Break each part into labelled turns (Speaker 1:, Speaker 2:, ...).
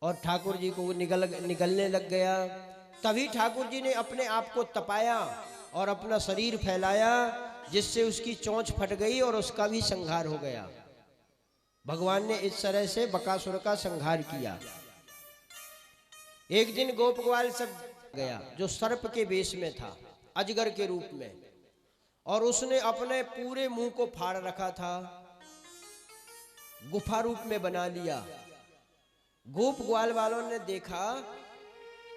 Speaker 1: और ठाकुर जी को वो निगलने लग गया। तभी ठाकुर जी ने अपने आप को तपाया और अपना शरीर फैलाया, जिससे उसकी चोंच फट गई और उसका भी संहार हो गया। भगवान ने इस तरह से बकासुर का संहार किया। एक दिन गोप ग्वाल सब गया जो सर्प के वेश में था, अजगर के रूप में, और उसने अपने पूरे मुंह को फाड़ रखा था, गुफा रूप में बना लिया। गोप ग्वाल वालों ने देखा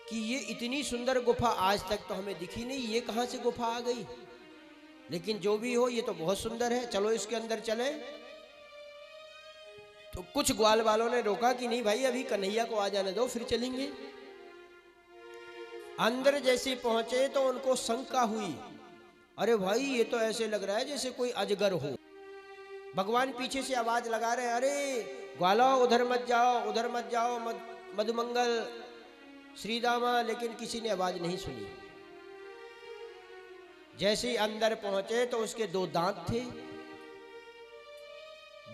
Speaker 1: कि ये इतनी सुंदर गुफा आज तक तो हमें दिखी नहीं, ये कहां से गुफा आ गई। लेकिन जो भी हो, ये तो बहुत सुंदर है, चलो इसके अंदर चले। तो कुछ ग्वाल वालों ने रोका कि नहीं भाई, अभी कन्हैया को आ जाने दो, फिर चलेंगे। अंदर जैसे पहुंचे तो उनको शंका हुई, अरे भाई ये तो ऐसे लग रहा है जैसे कोई अजगर हो। भगवान पीछे से आवाज लगा रहे, अरे ग्वालो उधर मत जाओ, उधर मत जाओ, मधुमंगल श्रीदामा, लेकिन किसी ने आवाज नहीं सुनी। जैसे ही अंदर पहुंचे तो उसके 2 दांत थे,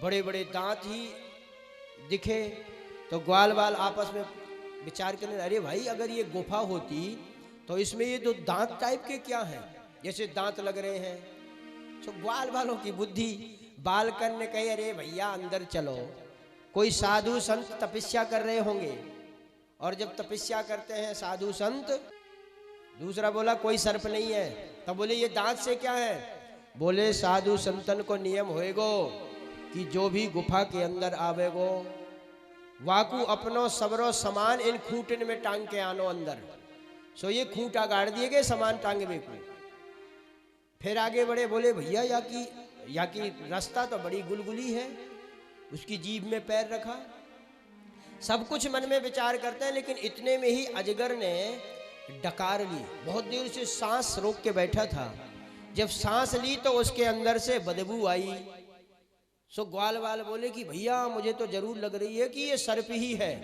Speaker 1: बड़े बड़े दांत ही दिखे। तो ग्वाल वाल आपस में विचार करने, अरे भाई अगर ये गुफा होती तो इसमें ये 2 दांत टाइप के क्या हैं, जैसे दांत लग रहे हैं। तो ग्वाल वालों की बुद्धि, बालकन ने कही, अरे भैया अंदर चलो, कोई साधु संत तपस्या कर रहे होंगे, और जब तपस्या करते हैं साधु संत। दूसरा बोला कोई सर्प नहीं है। तब बोले ये दांत से क्या है। बोले साधु संतन को नियम होएगो कि जो भी गुफा के अंदर आवेगो, वाकू अपनो सबरो सामान इन खूंटन में टांग के आनो अंदर। सो ये खूंटा गाड़ दिए गए, सामान टांगे बेकू। फिर आगे बढ़े, बोले भैया या की रास्ता तो बड़ी गुलगुली है। उसकी जीभ में पैर रखा, सब कुछ मन में विचार करते हैं, लेकिन इतने में ही अजगर ने डकार ली। बहुत देर से सांस रोक के बैठा था, जब सांस ली तो उसके अंदर से बदबू आई। सो ग्वाल वाल बोले कि भैया मुझे तो जरूर लग रही है कि ये सर्प ही है,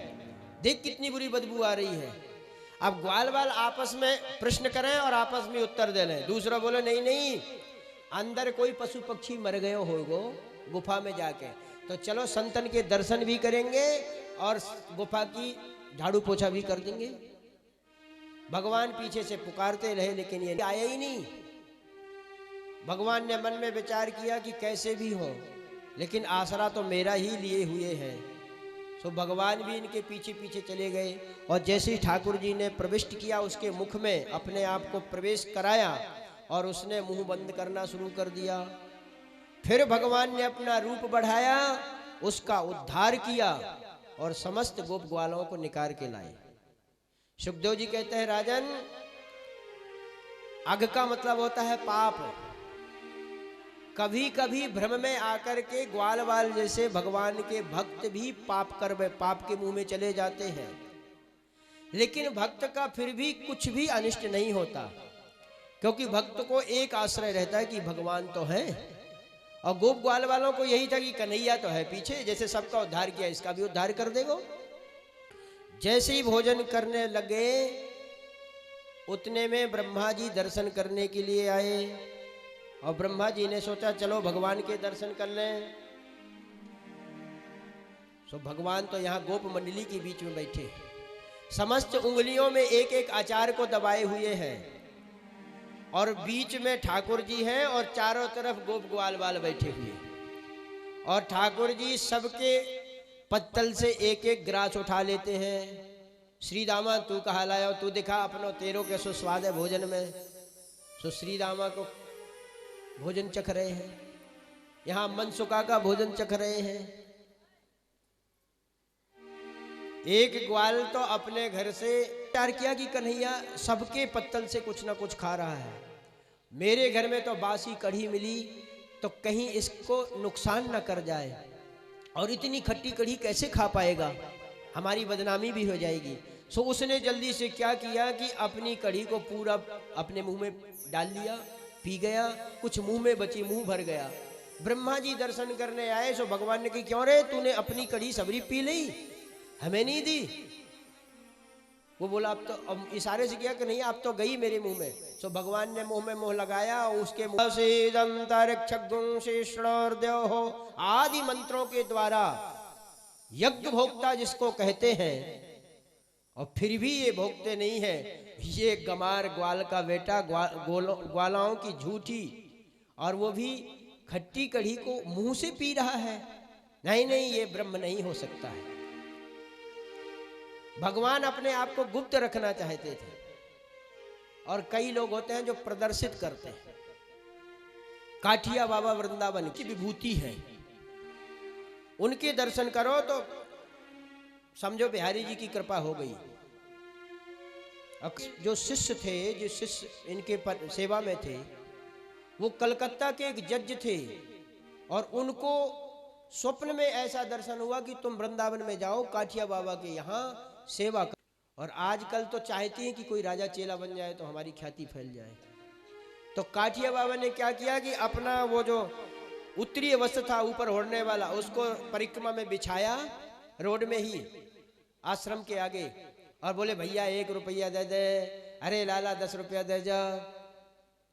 Speaker 1: देख कितनी बुरी बदबू आ रही है। अब ग्वाल वाल आपस में प्रश्न करें और आपस में उत्तर दे लें। दूसरा बोले नहीं नहीं, अंदर कोई पशु पक्षी मर गए होगो गुफा में जाके, तो चलो संतन के दर्शन भी करेंगे और गुफा की झाड़ू पोछा भी कर देंगे। भगवान पीछे से पुकारते रहे, लेकिन ये आया ही नहीं। भगवान ने मन में विचार किया कि कैसे भी हो, लेकिन आसरा तो मेरा ही लिए हुए है। सो भगवान भी इनके पीछे पीछे चले गए, और जैसे ही ठाकुर जी ने प्रविष्ट किया, उसके मुख में अपने आप को प्रवेश कराया और उसने मुंह बंद करना शुरू कर दिया। फिर भगवान ने अपना रूप बढ़ाया, उसका उद्धार किया और समस्त गोप ग्वालों को निकाल के लाए। सुखदेव जी कहते हैं, राजन, अघ का मतलब होता है पाप। कभी कभी भ्रम में आकर के ग्वाल वाल जैसे भगवान के भक्त भी पाप के मुंह में चले जाते हैं, लेकिन भक्त का फिर भी कुछ भी अनिष्ट नहीं होता, क्योंकि भक्त को एक आश्रय रहता है कि भगवान तो है। और गोप ग्वाल वालों को यही था कि कन्हैया तो है पीछे, जैसे सबका उद्धार किया इसका भी उद्धार कर देगो। जैसे ही भोजन करने लगे, उतने में ब्रह्मा जी दर्शन करने के लिए आए, और ब्रह्मा जी ने सोचा चलो भगवान के दर्शन कर लें। सो भगवान तो यहाँ गोप मंडली के बीच में बैठे, समस्त उंगलियों में एक एक आचार को दबाए हुए हैं, और बीच में ठाकुर जी हैं और चारों तरफ गोप ग्वाल वाल बैठे हुए। और ठाकुर जी सबके पत्तल से एक एक ग्रास उठा लेते हैं। श्री दामा तू कहा लाया, तू दिखा अपनो, तेरो के सो स्वाद है भोजन में। सो श्री दामा को भोजन चख रहे हैं, यहां मनसुखा का भोजन चख रहे हैं। एक ग्वाल तो अपने घर से विचार किया कि कन्हैया सबके पत्तल से कुछ ना कुछ खा रहा है, मेरे घर में तो बासी कढ़ी मिली, तो कहीं इसको नुकसान न कर जाए, और इतनी खट्टी कढ़ी कैसे खा पाएगा, हमारी बदनामी भी हो जाएगी। सो उसने जल्दी से क्या किया कि अपनी कढ़ी को पूरा अपने मुंह में डाल लिया, पी गया, कुछ मुंह में बची, मुंह भर गया। ब्रह्मा जी दर्शन करने आए, सो भगवान ने कहा क्यों रे, तूने अपनी कढ़ी सबरी पी ली, हमें नहीं दी। वो बोला अब तो, अब इशारे से किया कि नहीं अब तो गई मेरे मुंह में। सो भगवान ने मुंह में मुंह लगाया, उसके मुंह से आदि मंत्रों के द्वारा यज्ञ भोक्ता जिसको कहते हैं, और फिर भी ये भोगते नहीं है। ये गमार ग्वाल का बेटा ग्वालाओं की झूठी, और वो भी खट्टी कढ़ी को मुंह से पी रहा है। नहीं नहीं, ये ब्रह्म नहीं हो सकता है। भगवान अपने आप को गुप्त रखना चाहते थे, और कई लोग होते हैं जो प्रदर्शित करते हैं। काठिया बाबा वृंदावन की विभूति है, उनके दर्शन करो तो समझो बिहारी जी की कृपा हो गई। जो शिष्य थे, जो शिष्य इनके सेवा में थे, वो कलकत्ता के एक जज थे, और उनको स्वप्न में ऐसा दर्शन हुआ कि तुम वृंदावन में जाओ, काठिया बाबा के यहाँ सेवा कर। और आजकल तो चाहते हैं कि कोई राजा चेला बन जाए तो हमारी ख्याति फैल जाए। तो काठिया बाबा ने क्या किया कि अपना वो जो उत्तरीय वस्त्र था ऊपर ओढ़ने वाला, उसको परिक्रमा में बिछाया रोड में ही आश्रम के आगे, और बोले भैया 1 रुपया दे दे, अरे लाला 10 रुपया दे जा।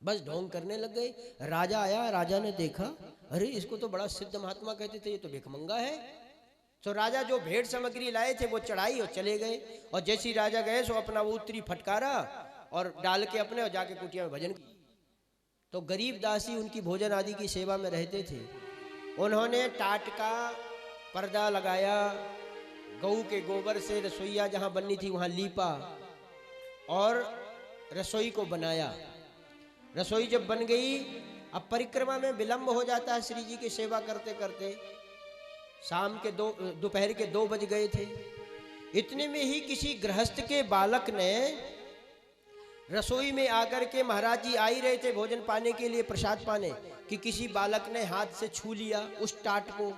Speaker 1: बस ढोंग करने लग गए। राजा आया, राजा ने देखा, अरे इसको तो बड़ा सिद्ध महात्मा कहते थे, ये तो भिखमंगा है। तो राजा जो भेंट सामग्री लाए थे वो चढ़ाई और चले गए। और जैसे ही राजा गए सो अपना वो उत्तरी फटकारा और डाल के अपने और जाके कुटिया में भजन। तो गरीब दासी उनकी भोजन आदि की सेवा में रहते थे। उन्होंने टाट का पर्दा लगाया, गऊ के गोबर से रसोईया जहाँ बननी थी वहाँ लीपा और रसोई को बनाया। रसोई जब बन गई, अब परिक्रमा में विलंब हो जाता है श्री जी की सेवा करते करते। शाम के दोपहर के 2 बज गए थे। इतने में ही किसी गृहस्थ के बालक ने रसोई में आकर के, महाराज जी आ ही रहे थे भोजन पाने के लिए, प्रसाद पाने, कि किसी बालक ने हाथ से छू लिया उस टाट को।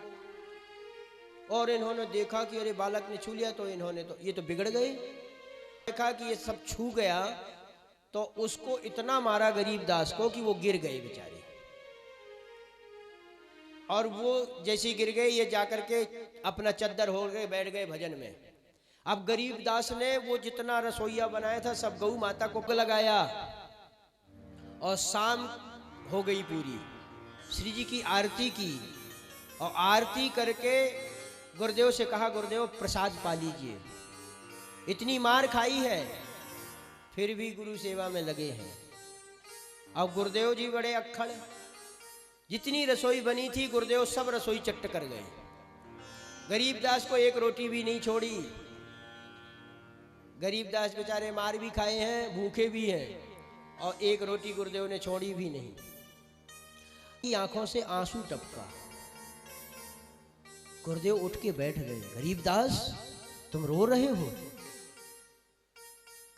Speaker 1: और इन्होंने देखा कि अरे बालक ने छू लिया, तो इन्होंने तो ये तो बिगड़ गए। देखा कि ये सब छू गया तो उसको इतना मारा गरीबदास को कि वो गिर गए बेचारे। और वो जैसे गिर गए, ये जाकर के अपना चद्दर हो गए, बैठ गए भजन में। अब गरीबदास ने वो जितना रसोईया बनाया था सब गौ माता को लगाया, और शाम हो गई पूरी। श्री जी की आरती की, और आरती करके गुरुदेव से कहा, गुरुदेव प्रसाद पा लीजिए। इतनी मार खाई है फिर भी गुरु सेवा में लगे हैं। अब गुरुदेव जी बड़े अक्खड़, जितनी रसोई बनी थी गुरुदेव सब रसोई चट्ट कर गए। गरीबदास को 1 रोटी भी नहीं छोड़ी। गरीबदास बेचारे मार भी खाए हैं, भूखे भी हैं, और 1 रोटी गुरुदेव ने छोड़ी भी नहीं। की आंखों से आंसू टपका। गुरुदेव उठ के बैठ गए। गरीबदास तुम रो रहे हो?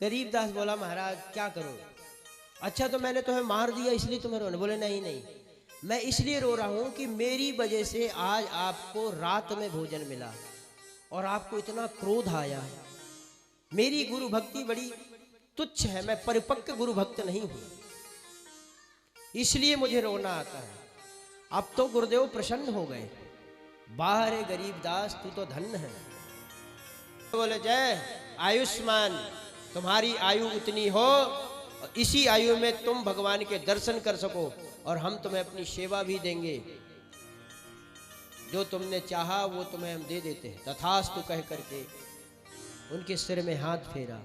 Speaker 1: गरीबदास बोला, महाराज क्या करो? अच्छा तो मैंने तुम्हें मार दिया इसलिए तुम्हें रोने? बोले नहीं नहीं, मैं इसलिए रो रहा हूं कि मेरी वजह से आज आपको रात में भोजन मिला और आपको इतना क्रोध आया। मेरी गुरु भक्ति बड़ी तुच्छ है, मैं परिपक्व गुरु भक्त नहीं हूं, इसलिए मुझे रोना आता है। अब तो गुरुदेव प्रसन्न हो गए। बाहर है गरीबदास, तू तो धन्य है। बोले जय आयुष्मान, तुम्हारी आयु उतनी हो और इसी आयु में तुम भगवान के दर्शन कर सको, और हम तुम्हें अपनी सेवा भी देंगे। जो तुमने चाहा वो तुम्हें हम दे देते हैं। तथास्तु कह करके उनके सिर में हाथ फेरा।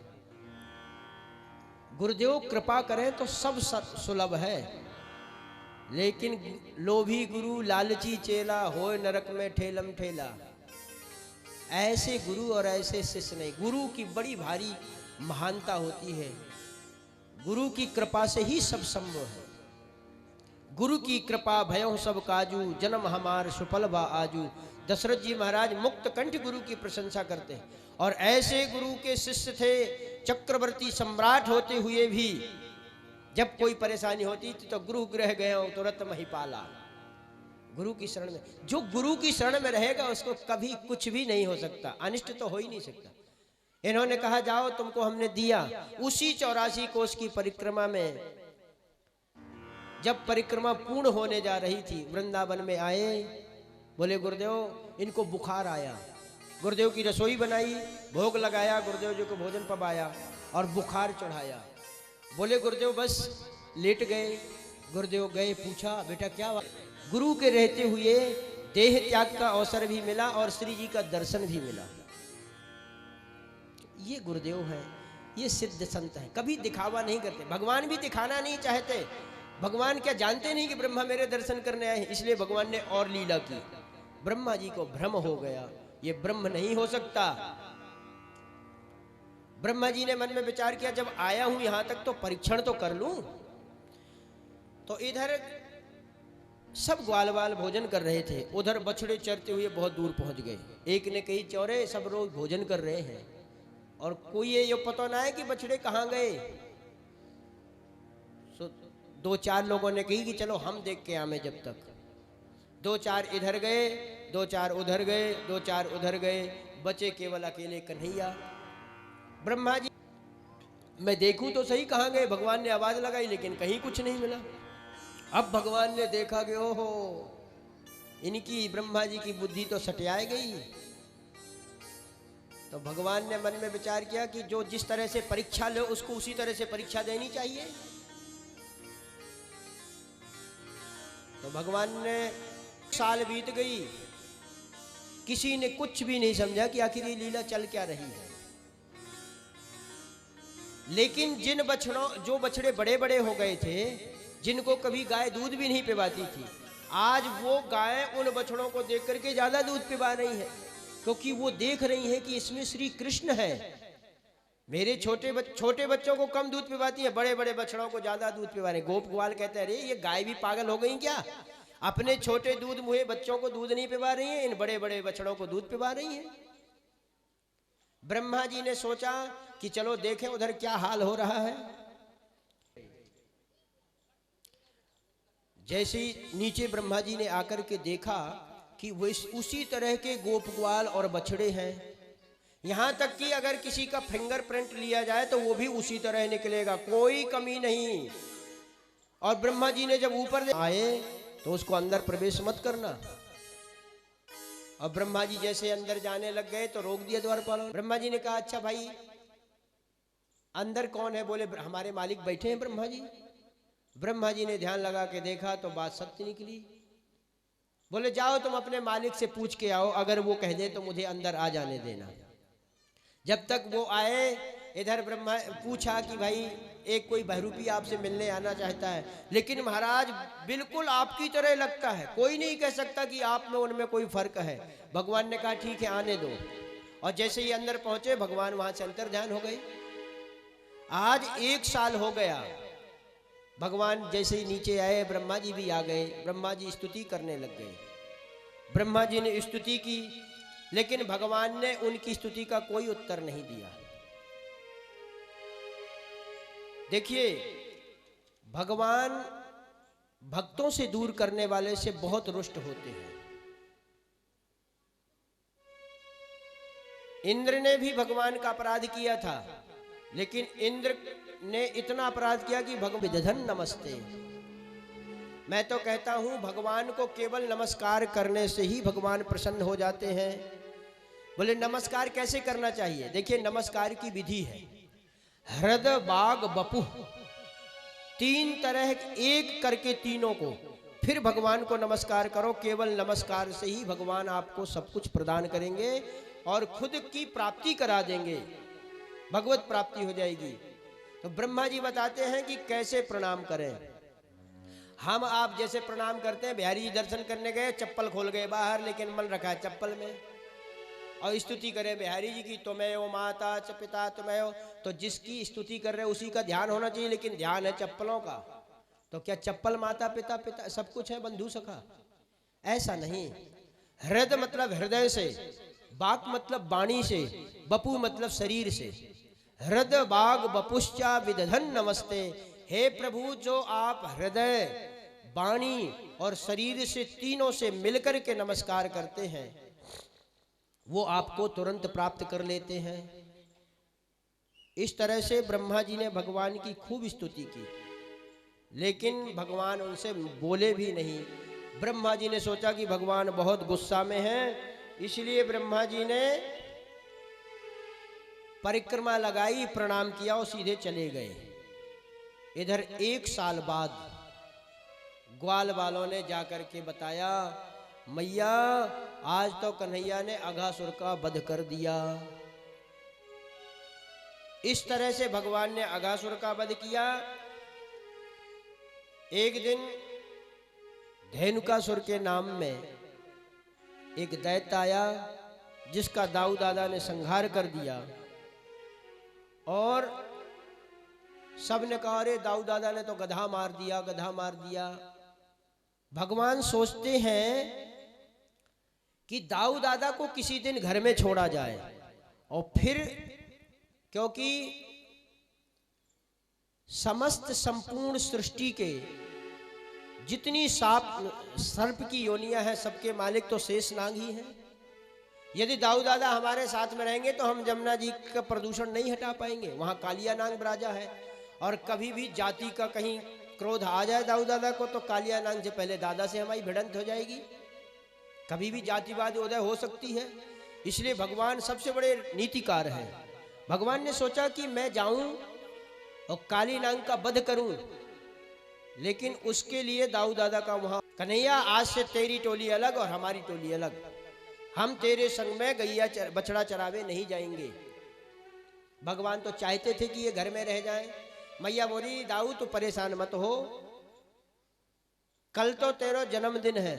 Speaker 1: गुरुदेव कृपा करें तो सब सुलभ है, लेकिन लोभी गुरु लालची चेला होए नरक में ठेलम ठेला। ऐसे गुरु और ऐसे शिष्य नहीं। गुरु की बड़ी भारी महानता होती है। गुरु की कृपा से ही सब संभव है। गुरु की कृपा भयों सब काजू, जन्म हमार सुफल बा आजू। दशरथ जी महाराज मुक्त कंठ गुरु की प्रशंसा करते हैं। और ऐसे गुरु के शिष्य थे, चक्रवर्ती सम्राट होते हुए भी जब कोई परेशानी होती थी तो गुरु गृह गए तुरंत महिपाला। गुरु की शरण में, जो गुरु की शरण में रहेगा उसको कभी कुछ भी नहीं हो सकता, अनिष्ट तो हो ही नहीं सकता। इन्होंने कहा जाओ तुमको हमने दिया। उसी 84 कोस की परिक्रमा में जब परिक्रमा पूर्ण होने जा रही थी, वृंदावन में आए। बोले गुरुदेव इनको बुखार आया। गुरुदेव की रसोई बनाई, भोग लगाया, गुरुदेव जी को भोजन पवाया और बुखार चढ़ाया। बोले गुरुदेव बस लेट गए। गुरुदेव गए, पूछा बेटा क्या हुआ? गुरु के रहते हुए देह त्याग का अवसर भी मिला और श्री जी का दर्शन भी मिला। ये गुरुदेव हैं, ये सिद्ध संत हैं, कभी दिखावा नहीं करते। भगवान भी दिखाना नहीं चाहते। भगवान क्या जानते नहीं कि ब्रह्मा मेरे दर्शन करने आए हैं, इसलिए भगवान ने और लीला की। ब्रह्मा जी को भ्रम हो गया, ये ब्रह्म नहीं हो सकता। ब्रह्मा जी ने मन में विचार किया, जब आया हूं यहां तक तो परीक्षण तो कर लूं। तो इधर सब ग्वाल वाल भोजन कर रहे थे, उधर बछड़े चरते हुए बहुत दूर पहुंच गए। एक ने कही, चौरे सब रोज भोजन कर रहे हैं और कोई ये पता ना है कि बछड़े कहां गए। सो 2-4 लोगों ने कही कि चलो हम देख के आवे। जब तक 2-4 इधर गए, 2-4 उधर गए, 2-4 उधर गए, बचे केवल अकेले कन्हैया। ब्रह्मा जी, मैं देखूं तो सही कहां गए। भगवान ने आवाज लगाई लेकिन कहीं कुछ नहीं मिला। अब भगवान ने देखा कि ओहो, इनकी ब्रह्मा जी की बुद्धि तो सटियाई गई। तो भगवान ने मन में विचार किया कि जो जिस तरह से परीक्षा ले उसको उसी तरह से परीक्षा देनी चाहिए। तो भगवान ने, साल बीत गई, किसी ने कुछ भी नहीं समझा कि आखिर ये लीला चल क्या रही है। लेकिन जो बछड़े बड़े बड़े हो गए थे, जिनको कभी गाय दूध भी नहीं पिलाती थी, आज वो गाय उन बछड़ों को देख करके ज्यादा दूध पिला रही है, क्योंकि वो देख रही है कि इसमें श्री कृष्ण है। मेरे छोटे बच्चों को कम दूध पिलाती है, बड़े बड़े बछड़ों को ज्यादा दूध पिला रहे। गोप ग्वाल कहते हैं, अरे ये गाय भी पागल हो गई क्या, अपने छोटे दूध मुहे बच्चों को दूध नहीं पिला रही है, इन बड़े बड़े बछड़ों को दूध पिला रही है। ब्रह्मा जी ने सोचा कि चलो देखें उधर क्या हाल हो रहा है। जैसे ही नीचे ब्रह्मा जी ने आकर के देखा कि वो उसी तरह के गोप ग्वाल और बछड़े हैं। यहां तक कि अगर किसी का फिंगरप्रिंट लिया जाए तो वो भी उसी तरह निकलेगा, कोई कमी नहीं। और ब्रह्मा जी ने जब ऊपर आए तो उसको अंदर प्रवेश मत करना। और ब्रह्मा जी जैसे अंदर जाने लग गए तो रोक दिया द्वारपालों। ब्रह्मा जी ने कहा, अच्छा भाई अंदर कौन है? बोले हमारे मालिक बैठे हैं ब्रह्मा जी। ब्रह्मा जी ने ध्यान लगा के देखा तो बात सत्य निकली। बोले जाओ तुम अपने मालिक से पूछ के आओ, अगर वो कह दे तो मुझे अंदर आ जाने देना। जब तक वो आए, इधर ब्रह्मा पूछा कि भाई एक कोई बहरूपी आपसे मिलने आना चाहता है, लेकिन महाराज बिल्कुल आपकी तरह लगता है, कोई नहीं कह सकता कि आप में उनमें कोई फर्क है। भगवान ने कहा ठीक है आने दो। और जैसे ही अंदर पहुंचे भगवान वहां से अंतर्ध्यान हो गए। आज 1 साल हो गया। भगवान जैसे ही नीचे आए ब्रह्मा जी भी आ गए। ब्रह्मा जी स्तुति करने लग गए। ब्रह्मा जी ने स्तुति की, लेकिन भगवान ने उनकी स्तुति का कोई उत्तर नहीं दिया। देखिए, भगवान भक्तों से दूर करने वाले से बहुत रुष्ट होते हैं। इंद्र ने भी भगवान का अपराध किया था, लेकिन इंद्र ने इतना अपराध किया कि भगवान विदधन नमस्ते। मैं तो कहता हूं भगवान को केवल नमस्कार करने से ही भगवान प्रसन्न हो जाते हैं। बोले नमस्कार कैसे करना चाहिए? देखिए नमस्कार की विधि है, हृद बाग बपुः, 3 तरह एक करके तीनों को, फिर भगवान को नमस्कार करो। केवल नमस्कार से ही भगवान आपको सब कुछ प्रदान करेंगे और खुद की प्राप्ति करा देंगे, भगवत प्राप्ति हो जाएगी। तो ब्रह्मा जी बताते हैं कि कैसे प्रणाम करें। हम आप जैसे प्रणाम करते हैं, बिहारी जी दर्शन करने गए, चप्पल खोल गए बाहर, लेकिन मन रखा है चप्पल में, और स्तुति करें बिहारी जी की, तुम्हें माता च पिता तुम्हें हो, तो जिसकी स्तुति कर रहे उसी का ध्यान होना चाहिए, लेकिन ध्यान है चप्पलों का। तो क्या चप्पल माता पिता पिता सब कुछ है, बंधु सखा? ऐसा नहीं। हृदय मतलब हृदय से, बाक मतलब वाणी से, बपु मतलब शरीर से। हृदय बाग बपुश्चा विदधन नमस्ते। हे प्रभु, जो आप हृदय, वाणी और शरीर से तीनों से मिलकर के नमस्कार करते हैं, वो आपको तुरंत प्राप्त कर लेते हैं। इस तरह से ब्रह्मा जी ने भगवान की खूब स्तुति की, लेकिन भगवान उनसे बोले भी नहीं। ब्रह्मा जी ने सोचा कि भगवान बहुत गुस्सा में हैं, इसलिए ब्रह्मा जी ने परिक्रमा लगाई, प्रणाम किया और सीधे चले गए। इधर 1 साल बाद ग्वाल वालों ने जाकर के बताया, मैया आज तो कन्हैया ने अघासुर का वध कर दिया। इस तरह से भगवान ने अघासुर का वध किया। एक दिन धेनुकासुर के नाम में एक दैत्य आया जिसका दाऊ दादा ने संहार कर दिया। और सबने कहा अरे दाऊ दादा ने तो गधा मार दिया, गधा मार दिया। भगवान सोचते हैं कि दाऊ दादा को किसी दिन घर में छोड़ा जाए और फिर, क्योंकि समस्त संपूर्ण सृष्टि के जितनी सर्प की योनियां हैं सबके मालिक तो शेषनाग ही हैं। यदि दाऊ दादा हमारे साथ में रहेंगे तो हम जमुना जी का प्रदूषण नहीं हटा पाएंगे। वहां कालिया नाग राजा है और कभी भी जाति का कहीं क्रोध आ जाए दाऊ दादा को तो कालिया नाग से पहले दादा से हमारी भिड़ंत हो जाएगी। कभी भी जातिवाद उदय हो सकती है। इसलिए भगवान सबसे बड़े नीतिकार हैं। भगवान ने सोचा कि मैं जाऊं और काली नाग का वध करूं, लेकिन उसके लिए दाऊ दादा का वहां, कन्हैया आज से तेरी टोली अलग और हमारी टोली अलग, हम तेरे संग में गैया बछड़ा चरावे नहीं जाएंगे। भगवान तो चाहते थे कि ये घर में रह जाए। मैया बोली दाऊ तू परेशान मत हो, कल तो तेरा जन्मदिन है,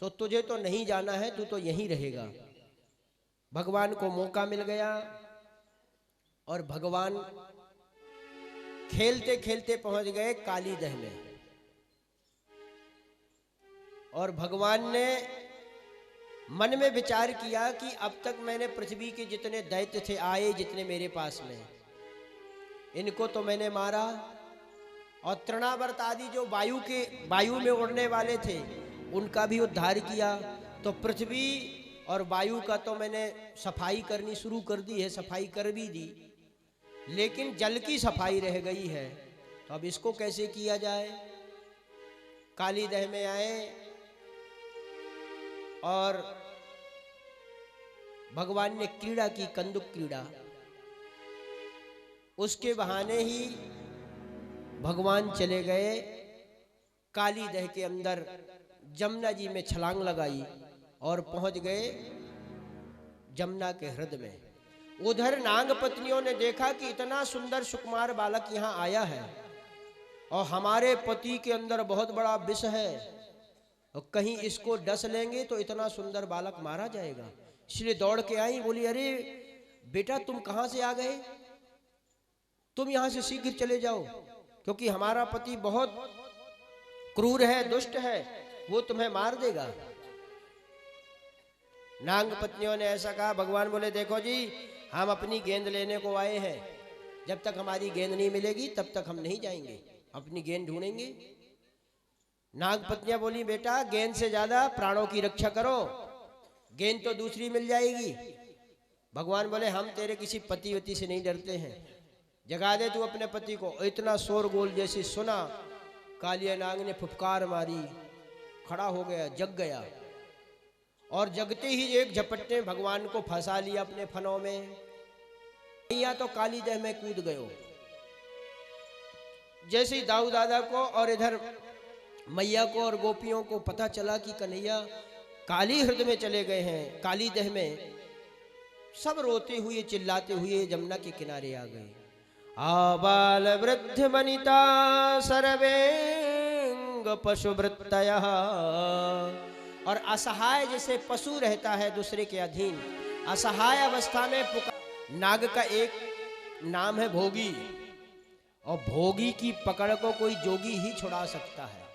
Speaker 1: सो तुझे तो नहीं जाना है, तू तो यहीं रहेगा। भगवान को मौका मिल गया और भगवान खेलते खेलते पहुंच गए कालीदह में। और भगवान ने मन में विचार किया कि अब तक मैंने पृथ्वी के जितने दैत्य थे आए, जितने मेरे पास में, इनको तो मैंने मारा। और तृणावर्त आदि जो वायु में उड़ने वाले थे उनका भी उद्धार किया। तो पृथ्वी और वायु का तो मैंने सफाई करनी शुरू कर दी है, सफाई कर भी दी, लेकिन जल की सफाई रह गई है। तो अब इसको कैसे किया जाए। कालीदह में आए और भगवान ने क्रीड़ा की, कंदुक क्रीड़ा। उसके बहाने ही भगवान चले गए कालीदह के अंदर, जमुना जी में छलांग लगाई और पहुंच गए जमुना के हृदय में। उधर नाग पत्नियों ने देखा कि इतना सुंदर सुकुमार बालक यहाँ आया है और हमारे पति के अंदर बहुत बड़ा विष है और कहीं इसको डस लेंगे तो इतना सुंदर बालक मारा जाएगा। इसलिए दौड़ के आई, बोली अरे बेटा तुम कहाँ से आ गए, तुम यहाँ से शीघ्र चले जाओ, क्योंकि हमारा पति बहुत क्रूर है, दुष्ट है, वो तुम्हें मार देगा। नाग पत्नियों ने ऐसा कहा। भगवान बोले देखो जी, हम अपनी गेंद लेने को आए हैं, जब तक हमारी गेंद नहीं मिलेगी तब तक हम नहीं जाएंगे, अपनी गेंद ढूंढेंगे। नाग पत्नियां बोली बेटा गेंद से ज्यादा प्राणों की रक्षा करो, गेंद तो दूसरी मिल जाएगी। भगवान बोले हम तेरे किसी पति वती से नहीं डरते हैं, जगा दे तू अपने पति को। इतना शोरगुल जैसी सुना, कालिया नाग ने फुफकार मारी, खड़ा हो गया, जग गया और जगते ही एक झपट्टे में भगवान को फंसा लिया अपने फनों में। या तो कालीदह में कूद गयो। जैसे ही दाऊ दादा को और इधर मैया को और गोपियों को पता चला कि कन्हैया काली हृदय में चले गए हैं, कालीदह में, सब रोते हुए चिल्लाते हुए जमुना के किनारे आ गए। आबाल वृद्ध वनिता सर्वेंग पशुवृत्तयः। और असहाय जैसे पशु रहता है दूसरे के अधीन, असहाय अवस्था में पुकार। नाग का एक नाम है भोगी, और भोगी की पकड़ को कोई जोगी ही छुड़ा सकता है।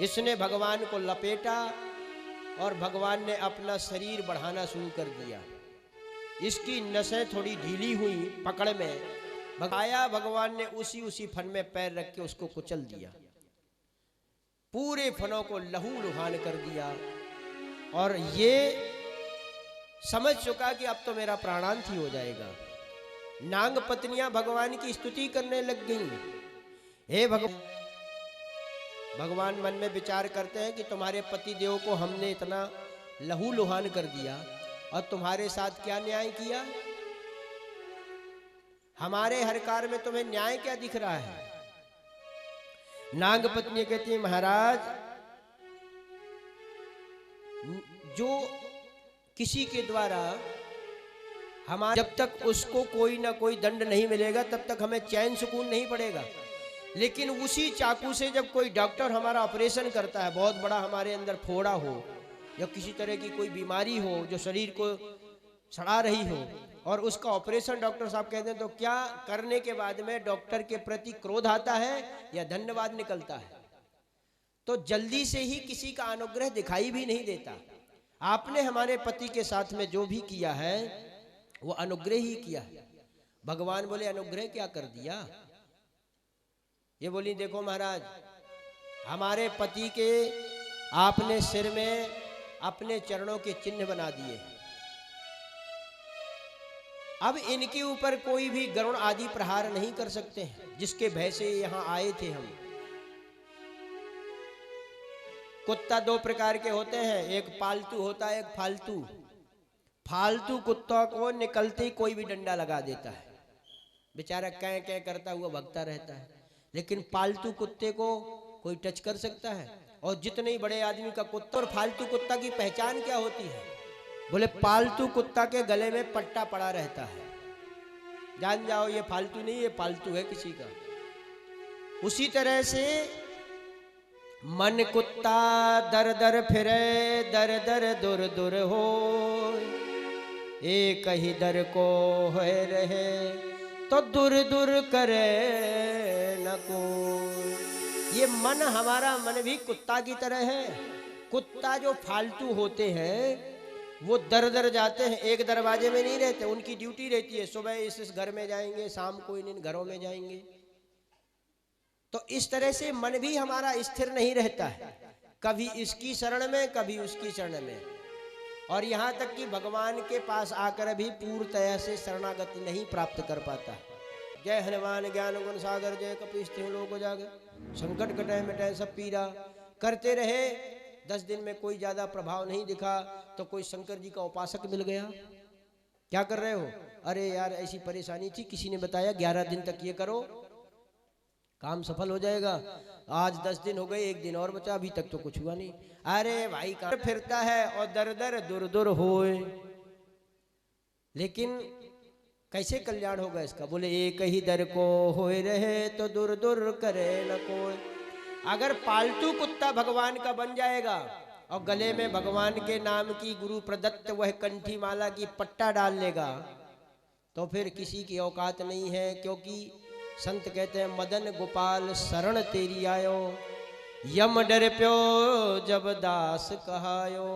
Speaker 1: इसने भगवान को लपेटा और भगवान ने अपना शरीर बढ़ाना शुरू कर दिया। इसकी नसें थोड़ी ढीली हुई पकड़ में, आया भगवान ने उसी फन में पैर रख के उसको कुचल दिया, पूरे फनों को लहू लुहान कर दिया। और ये समझ चुका कि अब तो मेरा प्राणांत ही हो जाएगा। नाग पत्नियां भगवान की स्तुति करने लग गईं। हे भगवान, भगवान मन में विचार करते हैं कि तुम्हारे पति देव को हमने इतना लहू लुहान कर दिया और तुम्हारे साथ क्या न्याय किया। हमारे हर कार्य में तुम्हें न्याय क्या दिख रहा है। नाग पत्नी कहती है महाराज, जो किसी के द्वारा हमारे जब तक उसको कोई ना कोई दंड नहीं मिलेगा तब तक हमें चैन सुकून नहीं पड़ेगा। लेकिन उसी चाकू से जब कोई डॉक्टर हमारा ऑपरेशन करता है, बहुत बड़ा हमारे अंदर फोड़ा हो या किसी तरह की कोई बीमारी हो जो शरीर को सड़ा रही हो, और उसका ऑपरेशन डॉक्टर साहब कहते हैं, तो क्या करने के बाद में डॉक्टर के प्रति क्रोध आता है या धन्यवाद निकलता है? तो जल्दी से ही किसी का अनुग्रह दिखाई भी नहीं देता। आपने हमारे पति के साथ में जो भी किया है वो अनुग्रह ही किया है। भगवान बोले अनुग्रह क्या कर दिया? ये बोली देखो महाराज, हमारे पति के आपने सिर में अपने चरणों के चिन्ह बना दिए। अब इनके ऊपर कोई भी गरुण आदि प्रहार नहीं कर सकते हैं, जिसके भय से यहां आए थे हम। कुत्ता दो प्रकार के होते हैं, एक पालतू होता है, एक फालतू। फालतू कुत्ता को निकलते ही कोई भी डंडा लगा देता है, बेचारा कै कै करता हुआ भगता रहता है। लेकिन पालतू कुत्ते को कोई टच कर सकता है। और जितने ही बड़े आदमी का कुत्ता, और फालतू कुत्ता की पहचान क्या होती है? बोले पालतू कुत्ता के गले में पट्टा पड़ा रहता है, जान जाओ ये फालतू नहीं, ये पालतू है किसी का। उसी तरह से मन कुत्ता दर दर फिरे, दर दर दुर दुर हो, एक ही दर को होए रहे, तो दूर दूर करे न कोई। ये मन, हमारा मन भी कुत्ता की तरह है। कुत्ता जो फालतू होते हैं वो दर दर जाते हैं, एक दरवाजे में नहीं रहते, उनकी ड्यूटी रहती है, सुबह इस घर में जाएंगे, शाम को इन घरों में जाएंगे। तो इस तरह से मन भी हमारा स्थिर नहीं रहता है, कभी इसकी शरण में कभी उसकी शरण में। और यहाँ तक कि भगवान के पास आकर भी पूर्णतया से शरणागति नहीं प्राप्त कर पाता। जय हनुमान ज्ञान गुण सागर, जय कपीस तिहुँ लोक उजागर, संकट कटै मिटै सब पीरा। करते रहे, 10 दिन में कोई ज्यादा प्रभाव नहीं दिखा तो कोई शंकर जी का उपासक मिल गया। क्या कर रहे हो? अरे यार ऐसी परेशानी थी, किसी ने बताया 11 दिन तक ये करो, काम सफल हो जाएगा। आज 10 दिन हो गए, 1 दिन और बचा, अभी तक तो कुछ हुआ नहीं। अरे भाई काम फिरता है और दर दर दुर दुर होए, लेकिन कैसे कल्याण होगा इसका? बोले एक ही दर को होए रहे, तो दुर दुर करे न कोई। अगर पालतू कुत्ता भगवान का बन जाएगा और गले में भगवान के नाम की गुरु प्रदत्त वह कंठी माला की पट्टा डाल लेगा, तो फिर किसी की औकात नहीं है। क्योंकि संत कहते हैं मदन गोपाल शरण तेरी आयो, यम डर प्यो जब दास कहायो।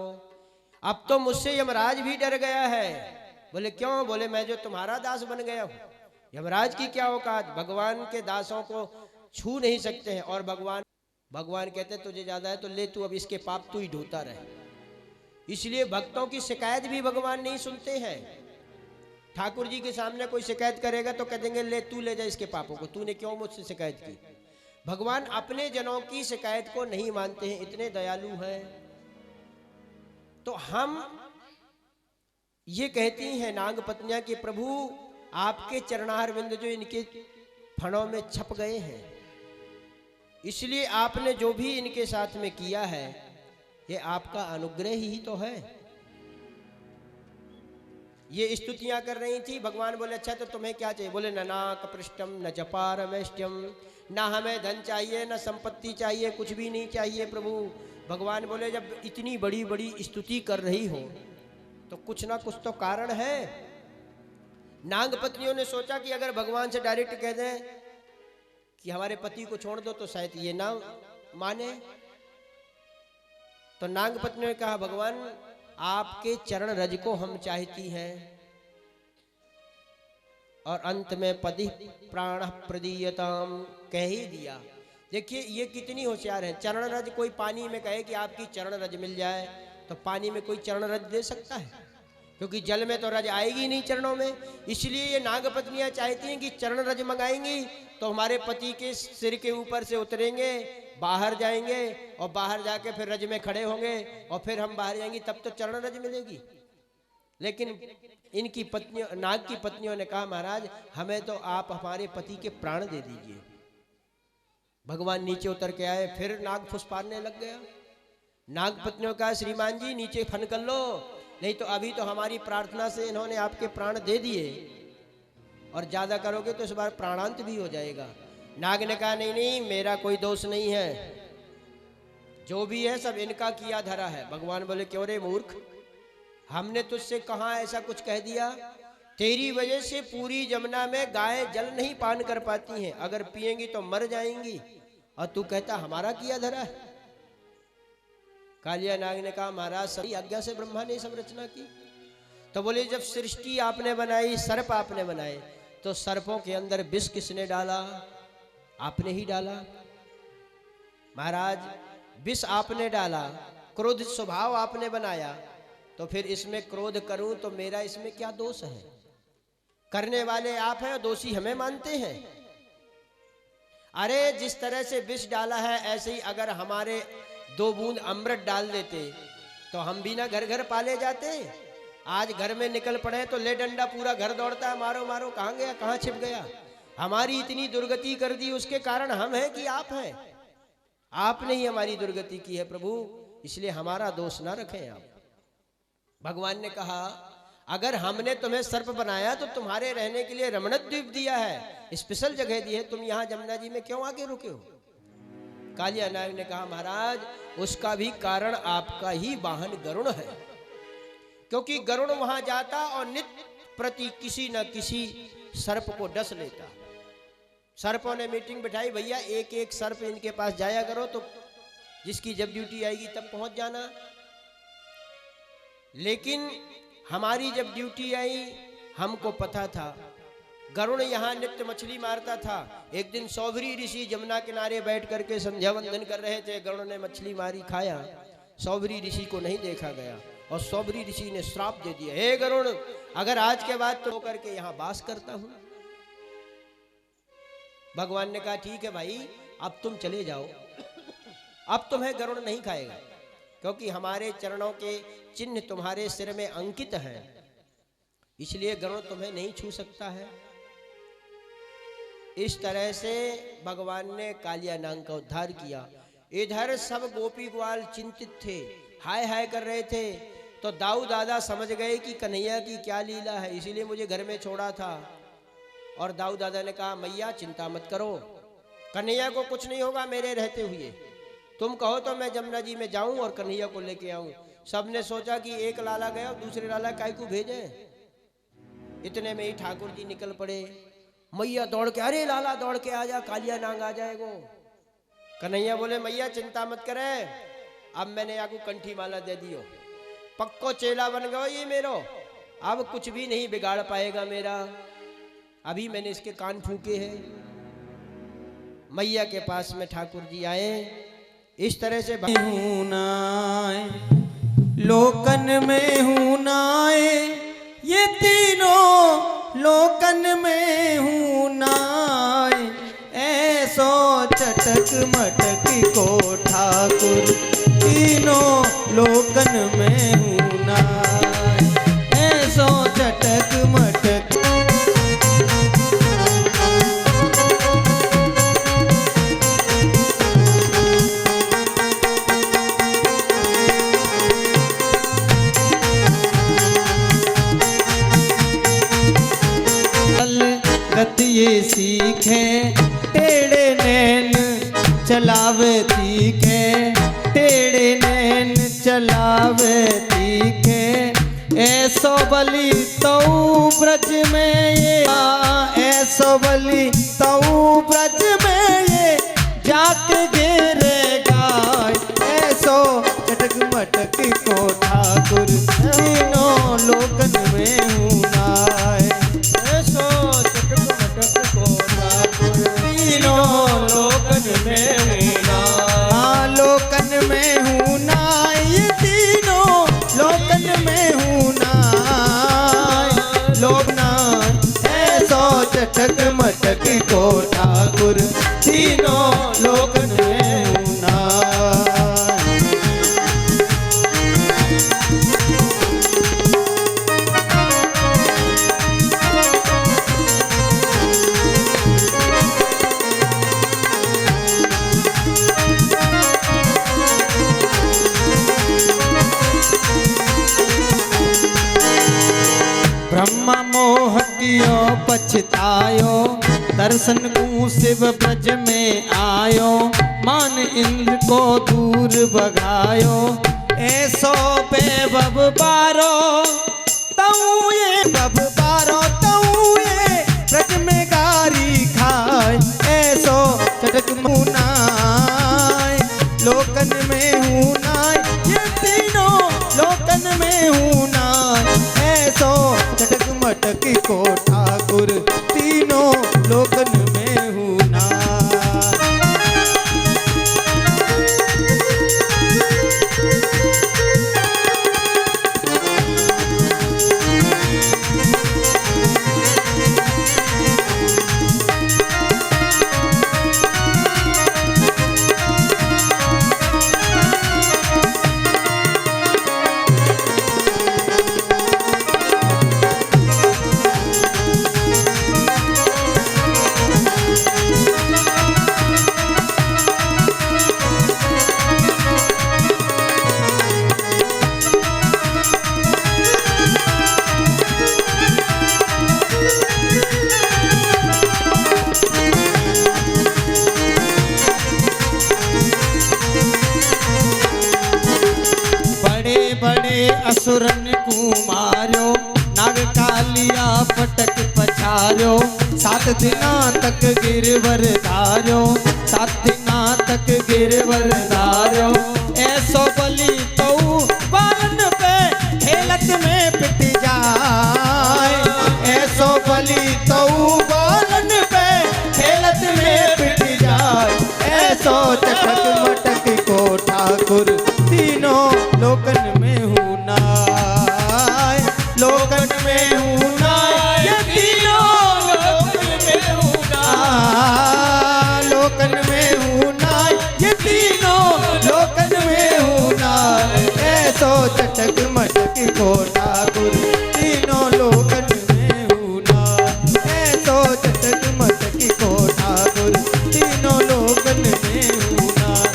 Speaker 1: अब तो मुझसे यमराज भी डर गया है। बोले क्यों? बोले मैं जो तुम्हारा दास बन गया हूं, यमराज की क्या औकात? भगवान के दासों को छू नहीं सकते हैं। और भगवान कहते हैं तुझे ज्यादा है तो ले, तू अब इसके पाप तू ही ढोता रहे। इसलिए भक्तों की शिकायत भी भगवान नहीं सुनते हैं। ठाकुर जी के सामने कोई शिकायत करेगा तो कह देंगे ले तू ले जा इसके पापों को, तूने क्यों मुझसे शिकायत की? भगवान अपने जनों की शिकायत को नहीं मानते हैं, इतने दयालु हैं। तो हम ये कहती हैं नाग पत्नियां कि प्रभु आपके चरणार बिंद जो इनके फणों में छप गए हैं, इसलिए आपने जो भी इनके साथ में किया है ये आपका अनुग्रह ही तो है। ये स्तुतियां कर रही थी। भगवान बोले अच्छा तो तुम्हें क्या चाहिए? बोले न नाक पृष्ठम न जपारमेष्ट्यम, ना हमें धन चाहिए न संपत्ति चाहिए, कुछ भी नहीं चाहिए प्रभु। भगवान बोले जब इतनी बड़ी बड़ी स्तुति कर रही हो तो कुछ ना कुछ तो कारण है। नाग पत्नियों ने सोचा कि अगर भगवान से डायरेक्ट कह दें कि हमारे पति को छोड़ दो तो शायद ये ना माने। तो नाग पत्नियों ने कहा भगवान आपके चरण रज को हम चाहती हैं। और अंत में पति प्राण प्रदीयताम कह ही दिया। देखिए ये कितनी होशियार है। चरण रज कोई पानी में कहे कि आपकी चरण रज मिल जाए तो पानी में कोई चरण रज दे सकता है? क्योंकि जल में तो रज आएगी नहीं चरणों में। इसलिए ये नाग पत्नियां चाहती हैं कि चरण रज मंगाएंगी तो हमारे पति के सिर के ऊपर से उतरेंगे, बाहर जाएंगे और बाहर जाके फिर रज में खड़े होंगे और फिर हम बाहर जाएंगे, तब तो चरण रज मिलेगी। लेकिन इनकी पत्नियों, नाग की पत्नियों ने कहा महाराज हमें तो आप हमारे पति के प्राण दे दीजिए। भगवान नीचे उतर के आए, फिर नाग फुसफारने लग गया। नाग पत्नियों का श्रीमान जी नीचे फन कर लो, नहीं तो अभी तो हमारी प्रार्थना से इन्होंने आपके प्राण दे दिए, और ज्यादा करोगे तो इस बार प्राणांत भी हो जाएगा। नाग ने कहा नहीं नहीं, मेरा कोई दोष नहीं है, जो भी है सब इनका किया धरा है। भगवान बोले क्यों रे मूर्ख, हमने तुझसे कहाँ ऐसा कुछ कह दिया? तेरी वजह से पूरी जमुना में गाय जल नहीं पान कर पाती हैं, अगर पिएंगी तो मर जाएंगी, और तू कहता हमारा किया धरा है। कालिया नाग ने कहा महाराज सही आज्ञा से ब्रह्मा ने सब रचना की। तो बोले जब सृष्टि आपने बनाई, सर्प आपने बनाए, तो सर्पों के अंदर विष किसने डाला? आपने ही डाला। महाराज विष आपने डाला, क्रोध स्वभाव आपने बनाया, तो फिर इसमें क्रोध करूं तो मेरा इसमें क्या दोष है? करने वाले आप हैं और दोषी हमें मानते हैं। अरे जिस तरह से विष डाला है, ऐसे ही अगर हमारे 2 बूंद अमृत डाल देते तो हम भी ना घर घर पाले जाते। आज घर में निकल पड़े तो ले डंडा, पूरा घर दौड़ता है, मारो मारो, कहाँ गया, कहाँ छिप गया। हमारी इतनी दुर्गति कर दी, उसके कारण हम हैं कि आप हैं? आपने ही हमारी दुर्गति की है प्रभु, इसलिए हमारा दोष ना रखें आप। भगवान ने कहा अगर हमने तुम्हें सर्प बनाया तो तुम्हारे रहने के लिए रमण द्वीप दिया है, स्पेशल जगह दी है, तुम यहाँ जमुना जी में क्यों आके रुके हो? कालिया नाग ने कहा महाराज उसका भी कारण आपका ही वाहन गरुण है, क्योंकि गरुण वहां जाता और नित्य प्रति किसी न किसी सर्प को डस लेता। सर्पों ने मीटिंग बिठाई, भैया एक एक सर्प इनके पास जाया करो, तो जिसकी जब ड्यूटी आएगी तब पहुंच जाना। लेकिन हमारी जब ड्यूटी आई, हमको पता था गरुण यहाँ नित्य मछली मारता था। एक दिन सौभरी ऋषि जमुना किनारे बैठ करके संध्या वंदन कर रहे थे, गरुण ने मछली मारी, खाया, सौभरी ऋषि को नहीं देखा गया, और सौभरी ऋषि ने श्राप दे दिया, हे गरुण अगर आज के बाद तो करके यहाँ वास करता हूं। भगवान ने कहा ठीक है भाई, अब तुम चले जाओ, अब तुम्हें गरुण नहीं खाएगा, क्योंकि हमारे चरणों के चिन्ह तुम्हारे सिर में अंकित हैं, इसलिए गरुण तुम्हें नहीं छू सकता है। इस तरह से भगवान ने कालिया नाग का उद्धार किया। इधर सब गोपी ग्वाल चिंतित थे, हाय हाय कर रहे थे, तो दाऊ दादा समझ गए कि कन्हैया की क्या लीला है, इसीलिए मुझे घर में छोड़ा था। और दाऊ दादा ने कहा मैया चिंता मत करो, कन्हैया को कुछ नहीं होगा मेरे रहते हुए, तुम कहो तो मैं जमुना जी में जाऊं और कन्हैया को लेके आऊं। सबने सोचा कि एक लाला गया और दूसरे लाला काय को भेजे। इतने में ही ठाकुर जी निकल पड़े, मैया दौड़ के, अरे लाला दौड़ के आ जा, कालिया नाग आ जाएगो। कन्हैया बोले मैया चिंता मत करे, अब मैंने आपको कंठी माला दे दियो, पक्को चेला बन गयो ये मेरो, अब कुछ भी नहीं बिगाड़ पाएगा मेरा, अभी मैंने इसके कान फूके हैं। मैया के पास में ठाकुर जी आए, इस तरह से
Speaker 2: हूँ नाय लोकन में हूँ नाय, ये तीनों लोकन में हूँ नाय, ऐसो चटक मटक को ठाकुर तीनों लोकन में हूँ नाय, ऐसो चटक मटक। ये सीखे टेढ़े नैन चलावे तीखे, टेढ़े नैन चलावे तीखे, ऐसो बलि तऊ ब्रज में ये, ऐसो बलि तऊ ब्रज में ये जाके गिरे गाय, ऐसो चटक मटक को ठाकुर तीनों लोकन में हूँ नाय, ऐसो तीनों लोकन में हूँ नाय, लोकन में हूँ नाय, तीनों लोकन में हूँ नाय, लोक नाय, ऐसो चटक मटक को ठाकुर तीनों लोकन में हूँ नाय। जियो पछतायो, दर्शन को शिव ब्रज में आयो, मान इंद्र को दूर भगायो। ऐसो पे बब बारो तऊ ये बब बारो तऊ ये ब्रज में गारी खाए। ऐसो चटक मुनाय लोकन में हूँ नाय, ये तीनों लोकन में हूँ नाय। ऐसो चटक मटक को ठाकुर तीनों लोकन में हूँ नाय। असुरन को मारो, नाग कालिया पटक पछारो। 7 दिना तक गिरवर धारो, 7 दिना तक गिरवर धारो। ऐसो बलि तो बालन पे खेलत में पिट जाए। ऐसो बलि तो बालन पे खेलत में पिट जाए। ऐसो चटक मटक को ठाकुर तीनों लोकन में हूँ नाय। लोकन में हूँ नाय, ये तीनों लोकन में हूँ नाय। लोकन में हूँ नाय, ये तीनों लोकन में हूँ नाय। ऐसो चटक मटक को ठाकुर तीनों लोकन में हूँ नाय। ऐसो चटक मटक को ठाकुर तीनों लोकन में हूँ नाय।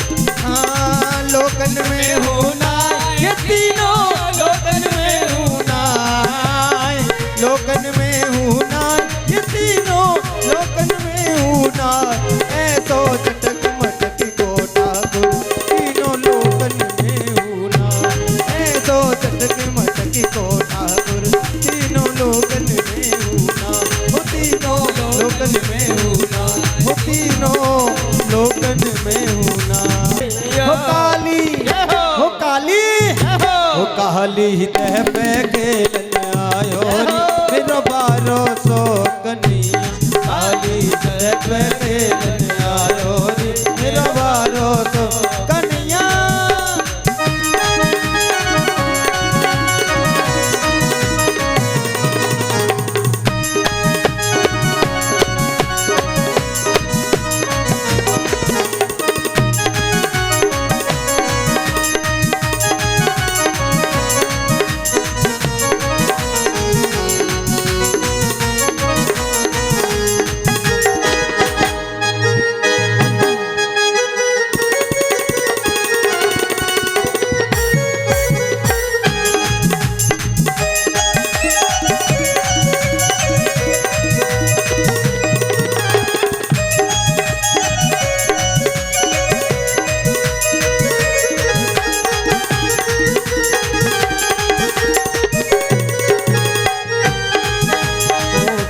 Speaker 2: हाँ लोकन में हूँ नाय, ये तीनों लोकन में हूँ नाय। लोकन में हूँ नाय, ये तीनों लोकन में हूँ नाय। ऐसो चटक मटक को ठाकुर तीनों लोकन में हूँ नाय। ऐसो चटक मटक को ठाकुर तीनों लोकन में हूँ नाय। वो तीनों लोकन में हूँ नाय। वो तीनों लोकन में हूँ नाय। हो काली, हो काली, हो काली तह पे खेलन आयो रे मेरो 1200 कन्हैया। काली तह पे खेलन आयो रे मेरो 1200 कन्हैया।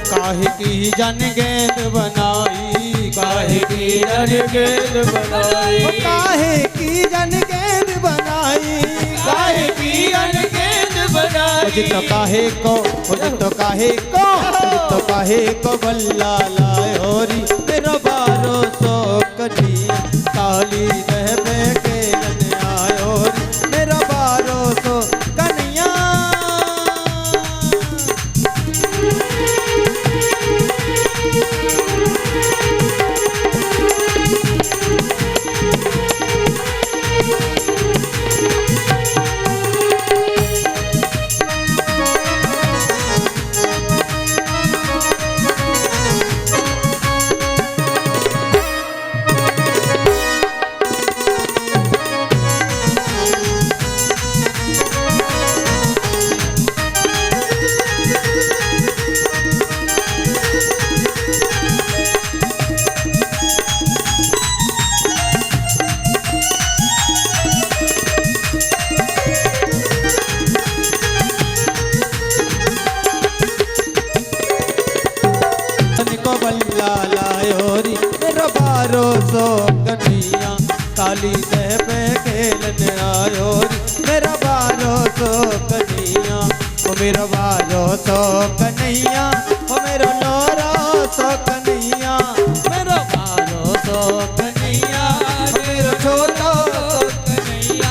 Speaker 2: काहे की जन गेंद बनाई, काहे की जन गेंद बनाई। काहे की जन गेंद बनाई, काहे की जन गेंद बनाई। मुझे तो काहे को, मुझे तो काहे को, मुझे तो काहे को बल्ला लायो री मेरो 1200 कन्हैया। काली दह पे खेलन आयो री मेरो 1200 कन्हैया। बल्ला लायो री मेरा 1200 कन्हैया काली दह पे खेलने आयो री मेरा 1200 कन्हैया ओ मेरा 1200 कन्हैया ओ मेरा 900 कन्हैया मेरा 1200 कन्हैया मेरा छोटा कन्हैया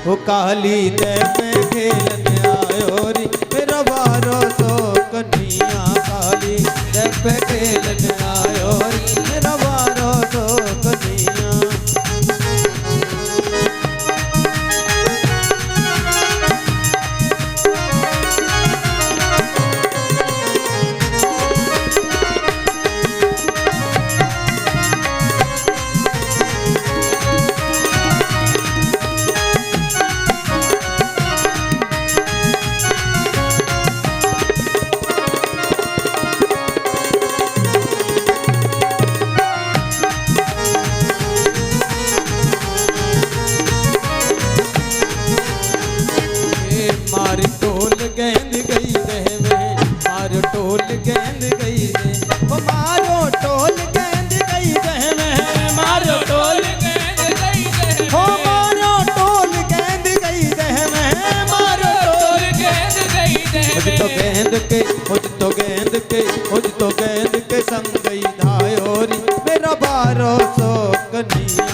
Speaker 2: हो काली दह पे खेलने आयो री मेरा 1200 कन्हैया काली दह पे खेलने आयो री मेरा 1200 कन्हैया। मार टोल गेंद गई दहवे मार टोल गेंद गई दे ओ मारो टोल गेंद गई दहवे मारो टोल गेंद गई दे हो मारो टोल गेंद गई दहवे मारो टोल गेंद गई दे मुझ तो गेंद के संग गई धायोरी मेरा 1200 कन्हैया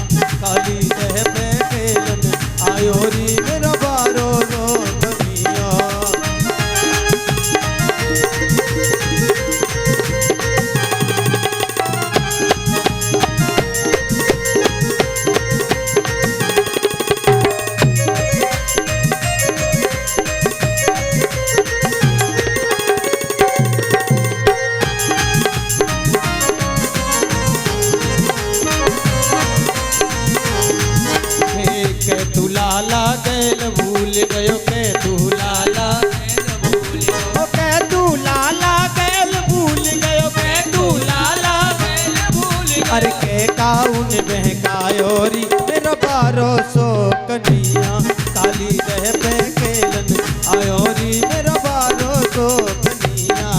Speaker 2: काली दह पे खेलन आयोरी मेरा 1200 तू लाला गैल भूल गयो के तू लाला ओ के तू लाला गैल भूल गयो के तू लाला गैल भूल अरे के काउन बहकायोरी मेरा 1200 कन्हैया काली दह पे खेलन आयोरी मेरा 1200 कन्हैया।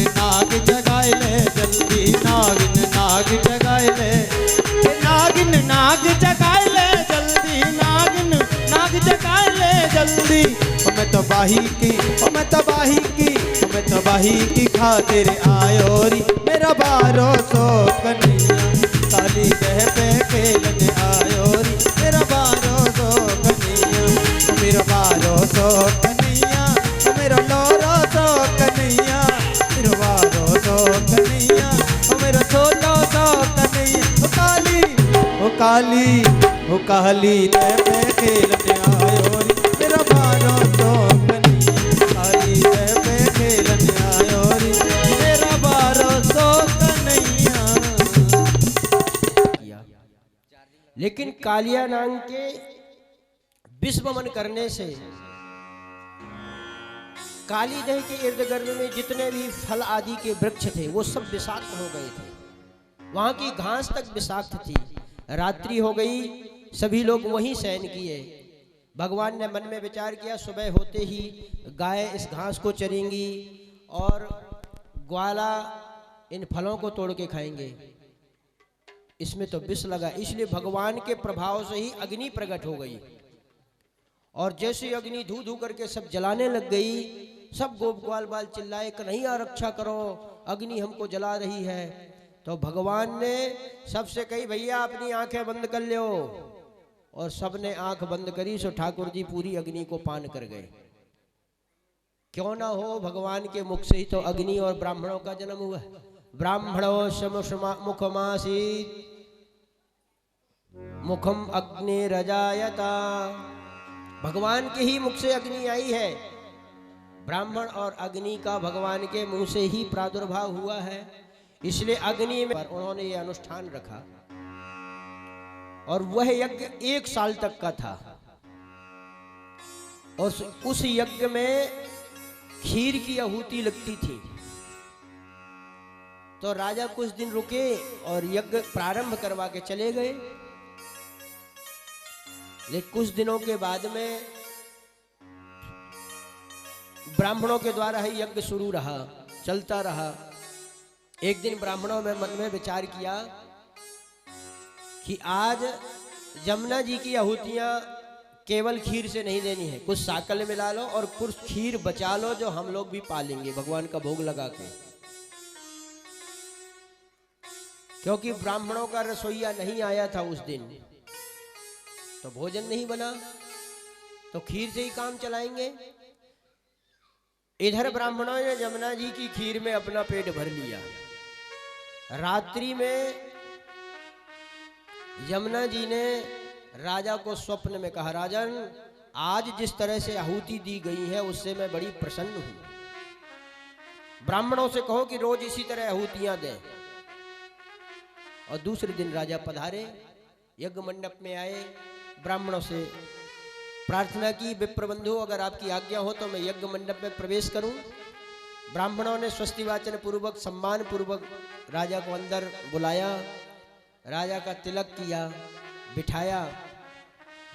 Speaker 2: नाग जगाए ले जल्दी नाग जगाए ले जल्दी मैं तबाही की खातिर आयोरी मेरा 1200 कन्हैया काली दह पे खेलने आयोरी मेरा 1200 कन्हैया मेरा 1200 कन्हैया मेरा 900 कन्हैया मेरा 1200 कन्हैया मेरा 1600 कन्हैया ओ काली दह पे खेलने आयोरी मेरा 1200 कन्हैया काली दह पे खेलने आयोरी मेरा 1200 कन्हैया।
Speaker 1: लेकिन कालिया नाग के विश्वमन करने से काली दह के इर्द गिर्द में जितने भी फल आदि के वृक्ष थे वो सब विषाक्त हो गए थे, वहां की घास तक विषाक्त थी। रात्रि हो गई, सभी लोग वहीं शयन किए। भगवान ने मन में विचार किया सुबह होते ही गाय इस घास को चरेंगी और ग्वाला इन फलों को तोड़ के खाएंगे, इसमें तो विष लगा। इसलिए भगवान के प्रभाव से ही अग्नि प्रकट हो गई और जैसे अग्नि धू धू करके सब जलाने लग गई, सब गोप ग्वाल बाल चिल्लाए कन्हैया रक्षा करो, अग्नि हमको जला रही है। तो भगवान ने सबसे कही भैया अपनी आंखें बंद कर लो, और सबने आंख बंद करी। सो ठाकुर जी पूरी अग्नि को पान कर गए। क्यों ना हो, भगवान के मुख से ही तो अग्नि और ब्राह्मणों का जन्म हुआ। ब्राह्मणों मुखमासीत मुखम अग्नि रजायता, भगवान के ही मुख से अग्नि आई है। ब्राह्मण और अग्नि का भगवान के मुंह से ही प्रादुर्भाव हुआ है, इसलिए अग्नि में उन्होंने ये अनुष्ठान रखा। और वह यज्ञ 1 साल तक का था। और उस यज्ञ में खीर की आहुति लगती थी। तो राजा कुछ दिन रुके और यज्ञ प्रारंभ करवा के चले गए। लेकिन कुछ दिनों के बाद में ब्राह्मणों के द्वारा ही यज्ञ शुरू रहा, चलता रहा। एक दिन ब्राह्मणों में मन में विचार किया कि आज यमुना जी की आहुतियां केवल खीर से नहीं देनी है, कुछ साकल मिला लो और कुछ खीर बचा लो जो हम लोग भी पालेंगे भगवान का भोग लगा के। क्योंकि ब्राह्मणों का रसोईया नहीं आया था उस दिन, तो भोजन नहीं बना, तो खीर से ही काम चलाएंगे। इधर ब्राह्मणों ने यमुना जी की खीर में अपना पेट भर लिया। रात्रि में यमुना जी ने राजा को स्वप्न में कहा, राजन आज जिस तरह से आहुति दी गई है उससे मैं बड़ी प्रसन्न हूं। ब्राह्मणों से कहो कि रोज इसी तरह आहुतियां दें। और दूसरे दिन राजा पधारे, यज्ञ मंडप में आए, ब्राह्मणों से प्रार्थना की, विप्रबंधु अगर आपकी आज्ञा हो तो मैं यज्ञ मंडप में प्रवेश करूं। ब्राह्मणों ने स्वस्ति वाचन पूर्वक सम्मान पूर्वक राजा को अंदर बुलाया, राजा का तिलक किया, बिठाया।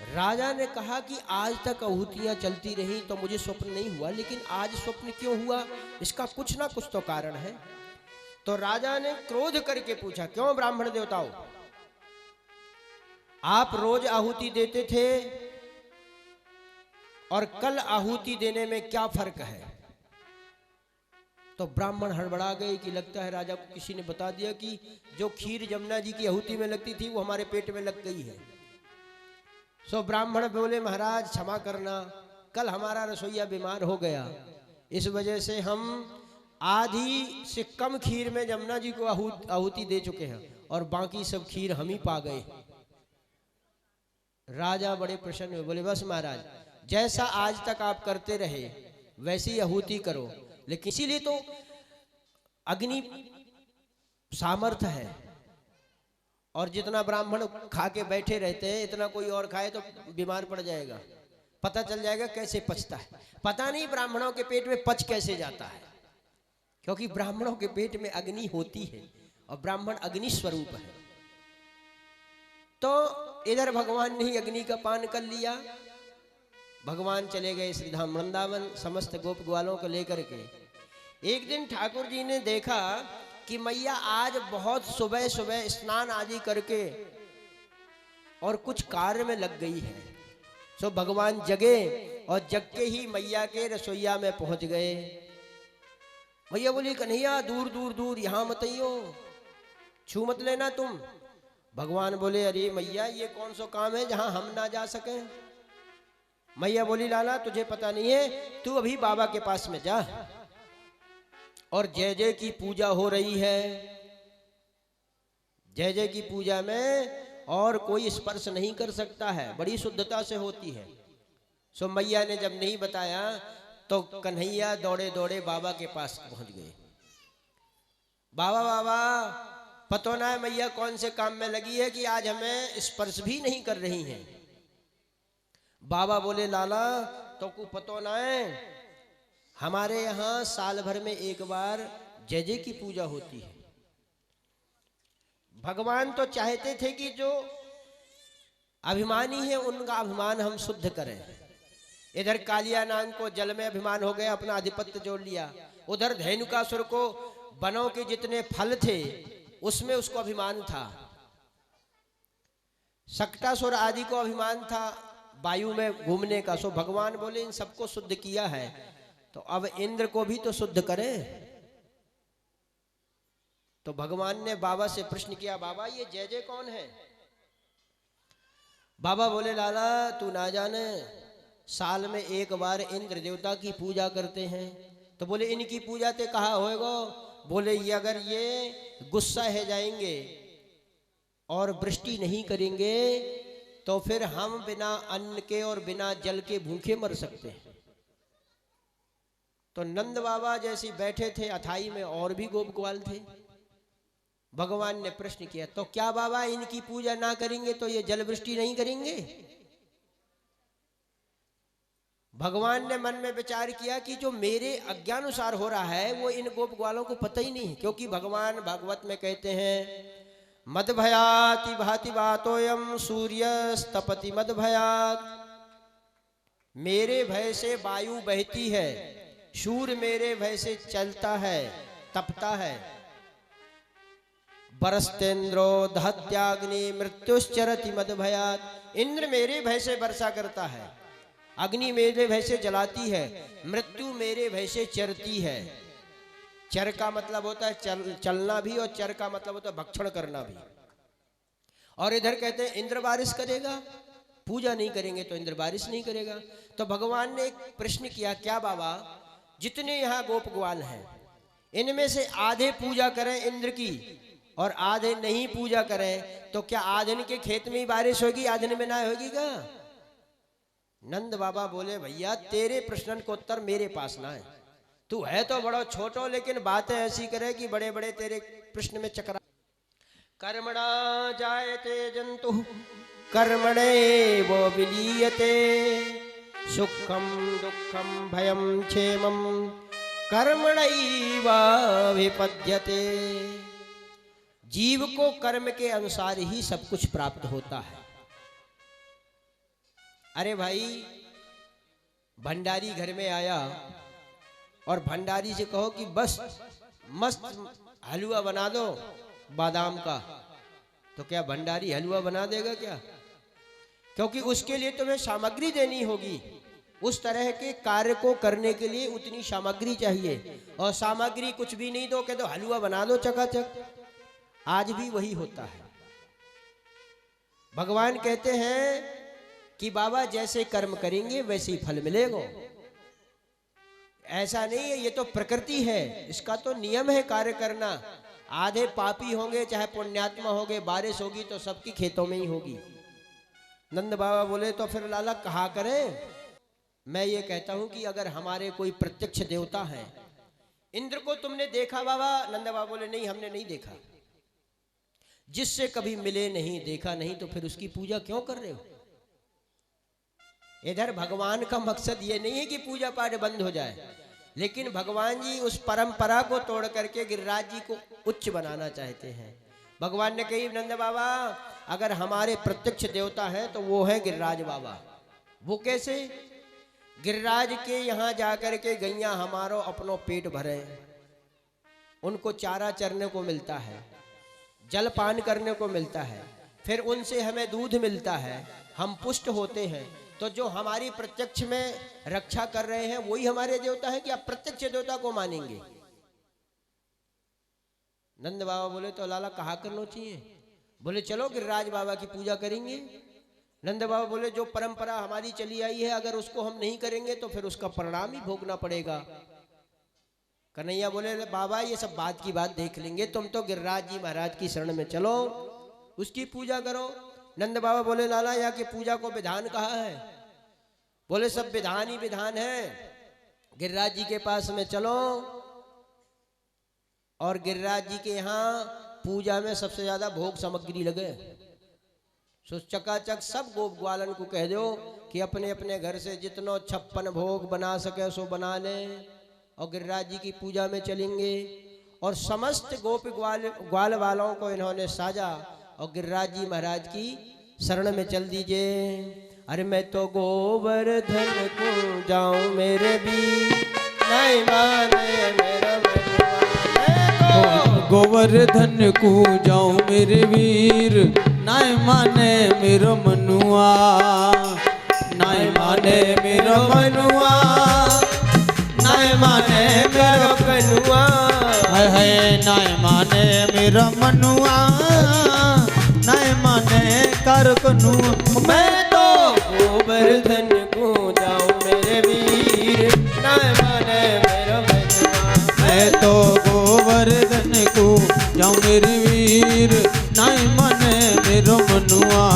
Speaker 1: राजा ने कहा कि आज तक आहुतियां चलती रही तो मुझे स्वप्न नहीं हुआ, लेकिन आज स्वप्न क्यों हुआ, इसका कुछ ना कुछ तो कारण है। तो राजा ने क्रोध करके पूछा, क्यों ब्राह्मण देवताओं, आप रोज आहुति देते थे और कल आहुति देने में क्या फर्क है? तो ब्राह्मण हड़बड़ा गए कि लगता है राजा को किसी ने बता दिया कि जो खीर यमुना जी की आहुति में लगती थी वो हमारे पेट में लग गई है। सो ब्राह्मण बोले, महाराज क्षमा करना, कल हमारा रसोईया बीमार हो गया, इस वजह से हम आधी से कम खीर में यमुना जी को आहुति दे चुके हैं और बाकी सब खीर हम ही पा गए। राजा बड़े प्रसन्न हुए, बोले बस महाराज, जैसा आज तक आप करते रहे वैसी आहुति करो, लेकिन इसीलिए तो अग्नि सामर्थ्य है, और जितना ब्राह्मण खा के बैठे रहते हैं इतना कोई और खाए तो बीमार पड़ जाएगा, पता चल जाएगा कैसे पचता है। पता नहीं ब्राह्मणों के पेट में पच कैसे जाता है, क्योंकि ब्राह्मणों के पेट में अग्नि होती है और ब्राह्मण अग्नि स्वरूप है। तो इधर भगवान ने ही अग्नि का पान कर लिया। भगवान चले गए श्रीधाम वृंदावन समस्त गोप ग्वालों को लेकर के। एक दिन ठाकुर जी ने देखा कि मैया आज बहुत सुबह सुबह स्नान आदि करके और कुछ कार्य में लग गई है। सो भगवान जगे और जग के ही मैया के रसोईया में पहुंच गए। मैया बोली, कन्हैया दूर दूर दूर यहां मत आइयो, छू मत लेना तुम। भगवान बोले, अरे मैया ये कौन सा काम है जहां हम ना जा सकें। मैया बोली, लाला तुझे पता नहीं है, तू अभी बाबा के पास में जा और जय जय की पूजा हो रही है। जय जय की पूजा में और कोई स्पर्श नहीं कर सकता है, बड़ी शुद्धता से होती है। सो मैया ने जब नहीं बताया तो कन्हैया दौड़े दौड़े बाबा के पास पहुंच गए। बाबा बाबा पतो ना है मैया कौन से काम में लगी है कि आज हमें स्पर्श भी नहीं कर रही हैं। बाबा बोले, लाला तो को पतो ना है, हमारे यहाँ साल भर में एक बार जय जय की पूजा होती है। भगवान तो चाहते थे कि जो अभिमानी है उनका अभिमान हम शुद्ध करें। इधर कालिया नाग को जल में अभिमान हो गया, अपना आधिपत्य जोड़ लिया। उधर धेनुकासुर को वनों के जितने फल थे उसमें उसको अभिमान था। सक्टासुर आदि को अभिमान था वायु में घूमने का। सो भगवान बोले, इन सबको शुद्ध किया है तो अब इंद्र को भी तो शुद्ध करें। तो भगवान ने बाबा से प्रश्न किया, बाबा ये जय जय कौन है? बाबा बोले, लाला तू ना जाने, साल में एक बार इंद्र देवता की पूजा करते हैं। तो बोले, इनकी पूजा ते कहा होएगा? बोले, ये अगर ये गुस्सा है जाएंगे और वृष्टि नहीं करेंगे तो फिर हम बिना अन्न के और बिना जल के भूखे मर सकते हैं। तो नंद बाबा जैसे बैठे थे, अथाई में और भी गोप ग्वाल थे। भगवान ने प्रश्न किया, तो क्या बाबा इनकी पूजा ना करेंगे तो ये जल वृष्टि नहीं करेंगे? भगवान ने मन में विचार किया कि जो मेरे अज्ञानुसार हो रहा है वो इन गोप ग्वालों को पता ही नहीं, क्योंकि भगवान भागवत में कहते हैं मद भयाति भाति वातोयम सूर्यस्तपति मद भयात, मेरे भय से वायु बहती है, सूर्य मेरे भय से चलता है, तपता है, बरस्तेन्द्रो दहत्याग्नि मृत्युश्चरति मद भयात, इंद्र मेरे भय से वर्षा करता है, अग्नि मेरे भय से जलाती है, मृत्यु मेरे भय से चरती है। चर का मतलब होता है चलना भी, और चर का मतलब होता है भक्षण करना भी। और इधर कहते हैं इंद्र बारिश करेगा, पूजा नहीं करेंगे तो इंद्र बारिश नहीं करेगा। तो भगवान ने एक प्रश्न किया, क्या बाबा जितने यहाँ गोप ग्वाल हैं इनमें से आधे पूजा करें इंद्र की और आधे नहीं पूजा करें, तो क्या आधन के खेत में ही बारिश होगी, आधन में ना होगी क्या? नंद बाबा बोले भैया तेरे प्रश्न को उत्तर मेरे पास ना है, तू है तो बड़ा छोटो लेकिन बातें ऐसी करे कि बड़े बड़े तेरे प्रश्न में चकरा। कर्मणा जायते जंतु कर्मणे वो विलीयते, सुखम दुखम भयम क्षेमम कर्मणैव विपद्यते। जीव को कर्म के अनुसार ही सब कुछ प्राप्त होता है। अरे भाई भंडारी घर में आया और भंडारी से कहो कि बस मस्त हलवा बना दो बादाम का, तो क्या भंडारी हलवा बना देगा क्या? क्योंकि उसके लिए तुम्हें सामग्री देनी होगी, उस तरह के कार्य को करने के लिए उतनी सामग्री चाहिए, और सामग्री कुछ भी नहीं दो, कह दो हलवा बना दो चकाचक। आज भी वही होता है। भगवान कहते हैं कि बाबा जैसे कर्म करेंगे वैसे ही फल मिलेगा। ऐसा नहीं है, ये तो प्रकृति है, इसका तो नियम है कार्य करना। आधे पापी होंगे चाहे पुण्यात्मा होंगे, बारिश होगी तो सबकी खेतों में ही होगी। नंद बाबा बोले तो फिर लाला कहा करें? मैं ये कहता हूं कि अगर हमारे कोई प्रत्यक्ष देवता है, इंद्र को तुमने देखा बाबा? नंद बाबा बोले नहीं हमने नहीं देखा। जिससे कभी मिले नहीं, देखा नहीं, तो फिर उसकी पूजा क्यों कर रहे हो? इधर भगवान का मकसद ये नहीं है कि पूजा पाठ बंद हो जाए, लेकिन भगवान जी उस परंपरा को तोड़ करके गिरिराज जी को उच्च बनाना चाहते हैं। भगवान ने कही नंद बाबा अगर हमारे प्रत्यक्ष देवता है तो वो है गिरिराज बाबा। वो कैसे? गिरिराज के यहाँ जाकर के गैया हमारो अपनो पेट भरे, उनको चारा चरने को मिलता है, जल पान करने को मिलता है, फिर उनसे हमें दूध मिलता है, हम पुष्ट होते हैं। तो जो हमारी प्रत्यक्ष में रक्षा कर रहे हैं वही हमारे देवता है कि आप प्रत्यक्ष देवता को मानेंगे? नंद बाबा बोले तो लाला कहा करना चाहिए। बोले चलो गिरिराज बाबा की पूजा करेंगे। नंद बाबा बोले जो परंपरा हमारी चली आई है अगर उसको हम नहीं करेंगे तो फिर उसका परिणाम ही भोगना पड़ेगा। कन्हैया बोले बाबा ये सब बात की बात देख लेंगे, तुम तो गिरिराज जी महाराज की शरण में चलो, उसकी पूजा करो। नंद बाबा बोले लाला यहाँ की पूजा को विधान कहा है? बोले सब विधान ही विधान है, गिरिराज जी के पास में चलो। और गिरिराज जी के यहाँ पूजा में सबसे ज्यादा भोग सामग्री लगे, सो चकाचक सब गोप ग्वालन को कह दो कि अपने अपने घर से जितना 56 भोग बना सके सो बना लें और गिरिराज जी की पूजा में चलेंगे। और समस्त गोप ग्वाल वालों को इन्होंने साजा और गिरिराज जी महाराज की शरण में चल दीजिए। अरे मैं तो गोवर्धन को जाऊं मेरे भी नहीं माने मेरा
Speaker 2: गोवर्धन को जाऊं मेरे वीर नाय माने मेरो मनुआ, नाय माने मेरो मनुआ, नाय माने मेरो कनुआ, है नाय माने मेरो मनुआ, नाय माने कर कनुआ।
Speaker 1: मैं तो गोवर्धन को जाऊं मेरे वीर नाय माने मेरो मनुआ,
Speaker 2: मैं तो गोवर्धन को जाऊं मेरे वीर नाय माने मेरो मनुआ।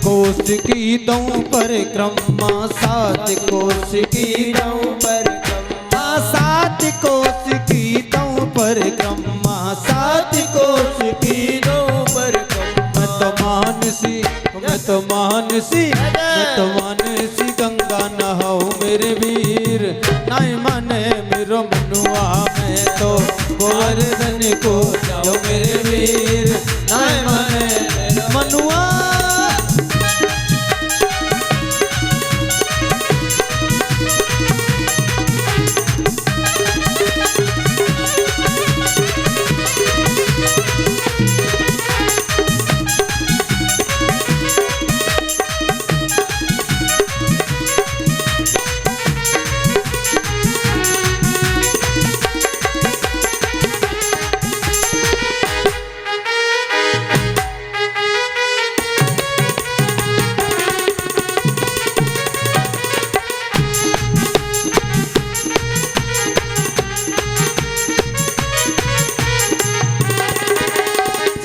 Speaker 2: कोस की दऊं परिक्रमा, 7 कोस की दऊं
Speaker 1: परिक्रमा,
Speaker 2: 7 कोस की दऊं परिक्रमा, 7 कोस की दऊं परिक्रमा। मैं तो मानसी, मैं तो मानसी, मैं तो मानसी गंगा नहाऊं मेरे वीर, नहीं माने मेरो मनुआ। मैं तो गोवर्धन को जाऊं मेरे वीर, नहीं माने मेरो मनुआ।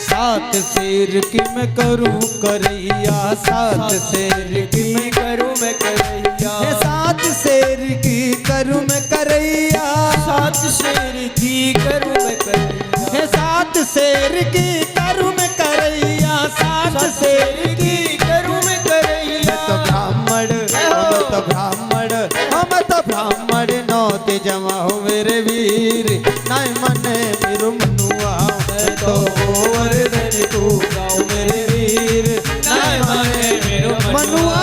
Speaker 2: सात शेर की मैं करूं करैया, 7 शेर की मैं करूं मैं करैया, 7 शेर की करूं मैं करैया,
Speaker 1: 7 शेर की करूं मैं करैया,
Speaker 2: 7 शेर की करूं मैं करैया, 7 शेर की
Speaker 1: करूं मैं करैया।
Speaker 2: तो ब्राह्मण, मैं तो ब्राह्मण, मैं तो ब्राह्मण नौते जमा हो मेरे वीर, नहीं मने मेरो मनुआ। मैं तो गोवर्धन को जाऊं मेरे वीर, नहीं मने मेरो मनुआ।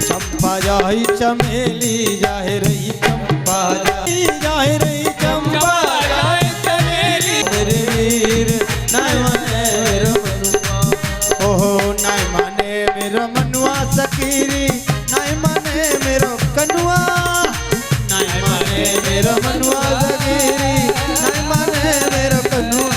Speaker 2: चंपा जाई चमेली जाहे रही, चंपा जाहे रही, चंपा जाए चमेली मेरे वीर, नहीं माने मेरो मनुआ। ओहो नहीं माने मेरो मनुआ सकीरी, नहीं माने मेरो कनुआ, नहीं माने मेरो मनुआ सकीरी, नहीं माने मेरो कनुआ।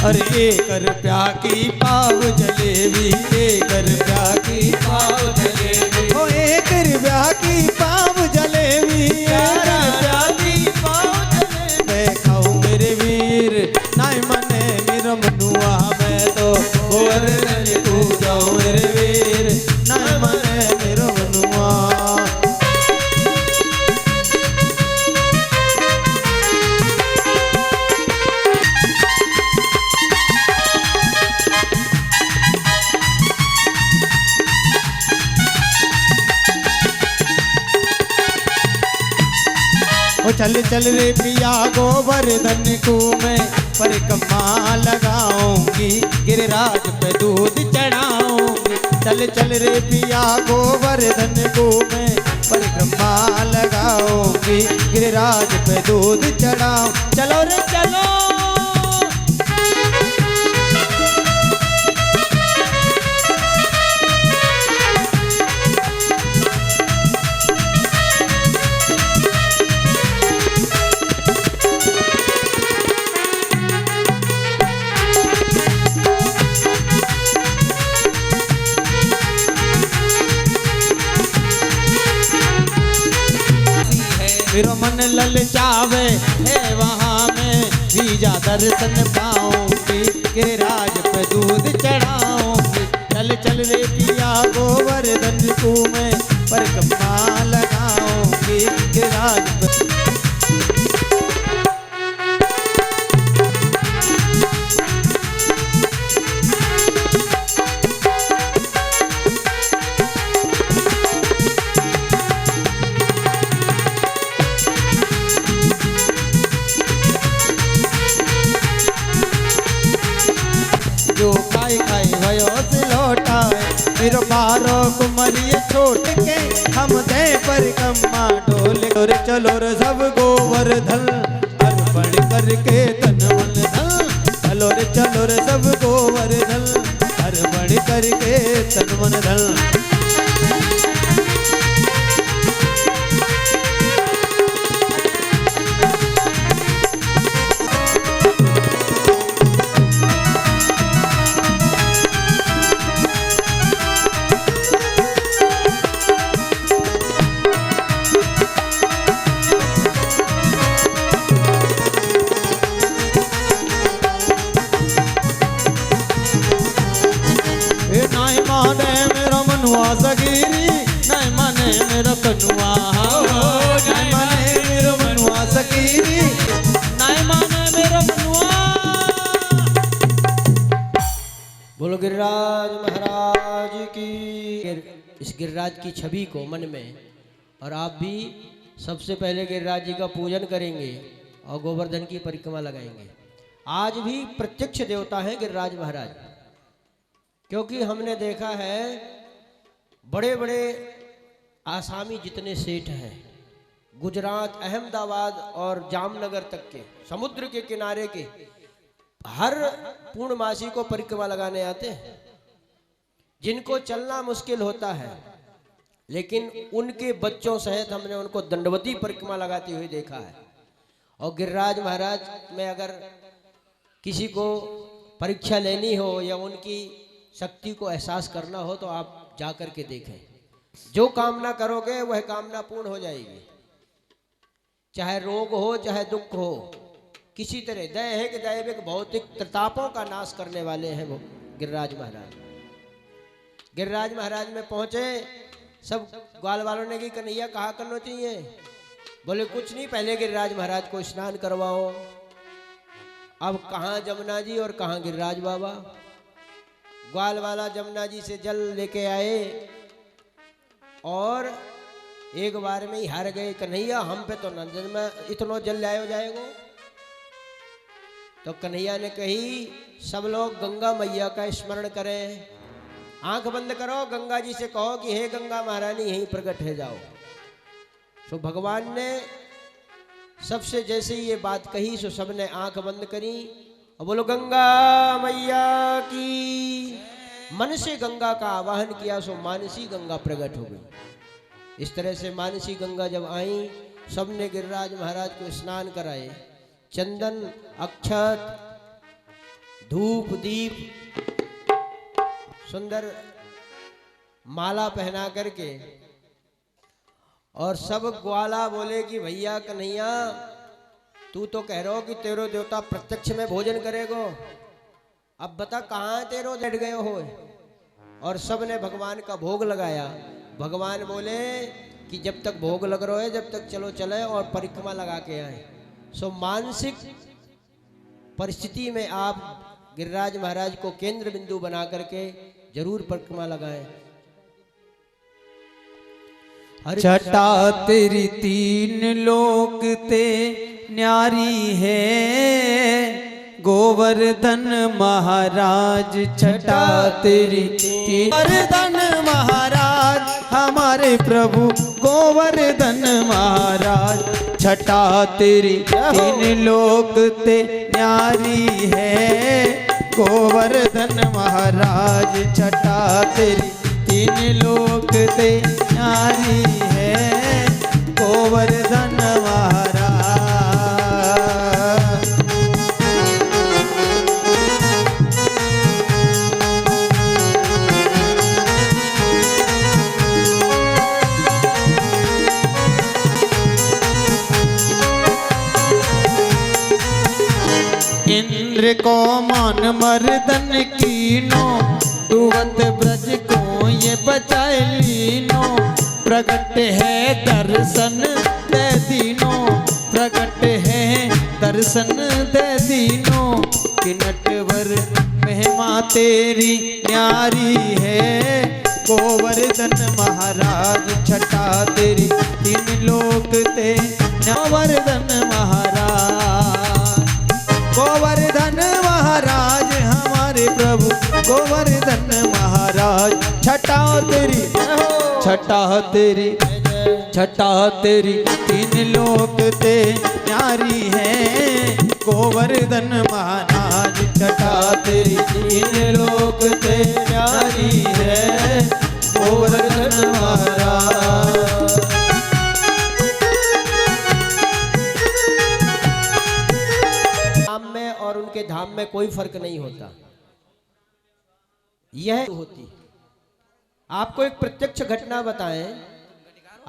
Speaker 2: अरे 1 रुपया की पाव जलेबी, 1 रुपया की पाव जलेबी, ओ 1 रुपया की पाव जलेबी, 1 रुपया की पाव जलेबी। मैं खाऊं मेरे वीर, नहीं मने मेरो मनुआ। मैं तो गोवर्धन को जाऊं मेरे वीर, नहीं मने मेरो मनुआ। ओ चल चल रे पिया गोवर्धन को मैं परिक्रमा लगाऊंगी, गिरिराज पे दूध चढ़ाऊंगी। चल चल रे पिया गोवर्धन को मैं परिक्रमा लगाऊंगी, गिरिराज पे दूध चढ़ाऊं। चलो रे चलो। मेरो मन ललचावे है वहाँ में वीजा दर्शन पाऊंगी, गिरिराज पे दूध चढ़ाऊंगी। चल चल रे पिया गोवर्धन को मैं परिक्रमा लगाऊंगी, गिरिराज पे। जो खाई खाई भयो से लौटाए। फिर बारो कुमरिए छोट के हम दे परिक्रमा डोले। और चलो रे सब गोवर्धन अर्पण करके तन मन धन। चलो रे सब गोवर्धन अर्पण करके तन मन धन। सगीरी नहीं माने मेरा कनुआ। नहीं माने मेरा मनुआ सगीरी नहीं माने मेरा मनुआ।
Speaker 1: बोलो गिरिराज महाराज की। इस गिरिराज की छवि को मन में, और आप भी सबसे पहले गिरिराज जी का पूजन करेंगे और गोवर्धन की परिक्रमा लगाएंगे। आज भी प्रत्यक्ष देवता हैं गिरिराज महाराज, क्योंकि हमने देखा है बड़े बड़े आसामी जितने सेठ हैं, गुजरात, अहमदाबाद और जामनगर तक के, समुद्र के किनारे के, हर पूर्णमासी को परिक्रमा लगाने आते हैं। जिनको चलना मुश्किल होता है, लेकिन उनके बच्चों सहित हमने उनको दंडवती परिक्रमा लगाते हुए देखा है। और गिरिराज महाराज में अगर किसी को परीक्षा लेनी हो या उनकी शक्ति को एहसास करना हो तो आप जा कर के देखें। जो कामना करोगे वह कामना पूर्ण हो जाएगी, चाहे रोग हो चाहे दुख हो। किसी तरह दैहिक दैविक भौतिक त्रितापों का नाश करने वाले हैं वो गिरिराज महाराज। गिरिराज महाराज में पहुंचे, सब ग्वाल वालों ने की कन्हैया कहा करना चाहिए। बोले कुछ नहीं, पहले गिरिराज महाराज को स्नान करवाओ। अब कहाँ जमुना जी और कहाँ गिरिराज बाबा। ग्वाल वाला जमुना जी से जल लेके आए और एक बार में ही हार गए। कन्हैया हम पे तो नंदन में इतना जल लायो जाएगो। तो कन्हैया ने कही सब लोग गंगा मैया का स्मरण करें, आंख बंद करो, गंगा जी से कहो कि हे गंगा महारानी यहीं प्रकट हो जाओ। तो भगवान ने सबसे जैसे ही ये बात कही सो सबने आंख बंद करी और बोलो गंगा मैया की। मन से गंगा का आवाहन किया सो मानसी गंगा प्रकट हो गई। इस तरह से मानसी गंगा जब आई, सबने गिरिराज महाराज को स्नान कराए। चंदन, अक्षत, धूप, दीप, सुंदर माला पहना करके, और सब ग्वाला बोले कि भैया कन्हैया तू तो कह रहा हो कि तेरो देवता प्रत्यक्ष में भोजन करेगो, अब बता कहाँ तेरो बैठ गए हो। और सब ने भगवान का भोग लगाया। भगवान बोले कि जब तक भोग लग रहा है जब तक चलो चले और परिक्रमा लगा के आए। सो मानसिक परिस्थिति में आप गिरिराज महाराज को केंद्र बिंदु बना करके जरूर परिक्रमा लगाएं।
Speaker 2: छटा तेरी तीन लोक ते न्यारी है, गोवर्धन महाराज छटा तेरी तीन। गोवर्धन महाराज हमारे प्रभु गोवर्धन महाराज, छटा तेरी तीन लोक ते न्यारी है, गोवर्धन महाराज छटा तेरी तीन लोक ते न्यारी है, गोवर्धन महाराज। इंद्र को मान मर्दन कीनो, दुवत ब्रज को ये बचाए लीनो, प्रकट है दर्शन दे दीनो, प्रकट है दर्शन दे दीनो, कि नटवर महिमा तेरी न्यारी है, गोवर्धन महाराज छटा तेरी तीन लोक ते, गोवर्धन महाराज, गोवर्धन महाराज हमारे प्रभु गोवर्धन महाराज। छटा तेरी, छटा तेरी, छटा तेरी, तीन लोक ते न्यारी है गोवर्धन महाराज। छटा तेरी, तीन लोक ते न्यारी है गोवर्धन महाराज।
Speaker 1: धाम में और उनके धाम में कोई फर्क नहीं होता, यह होती। आपको एक प्रत्यक्ष घटना बताएं,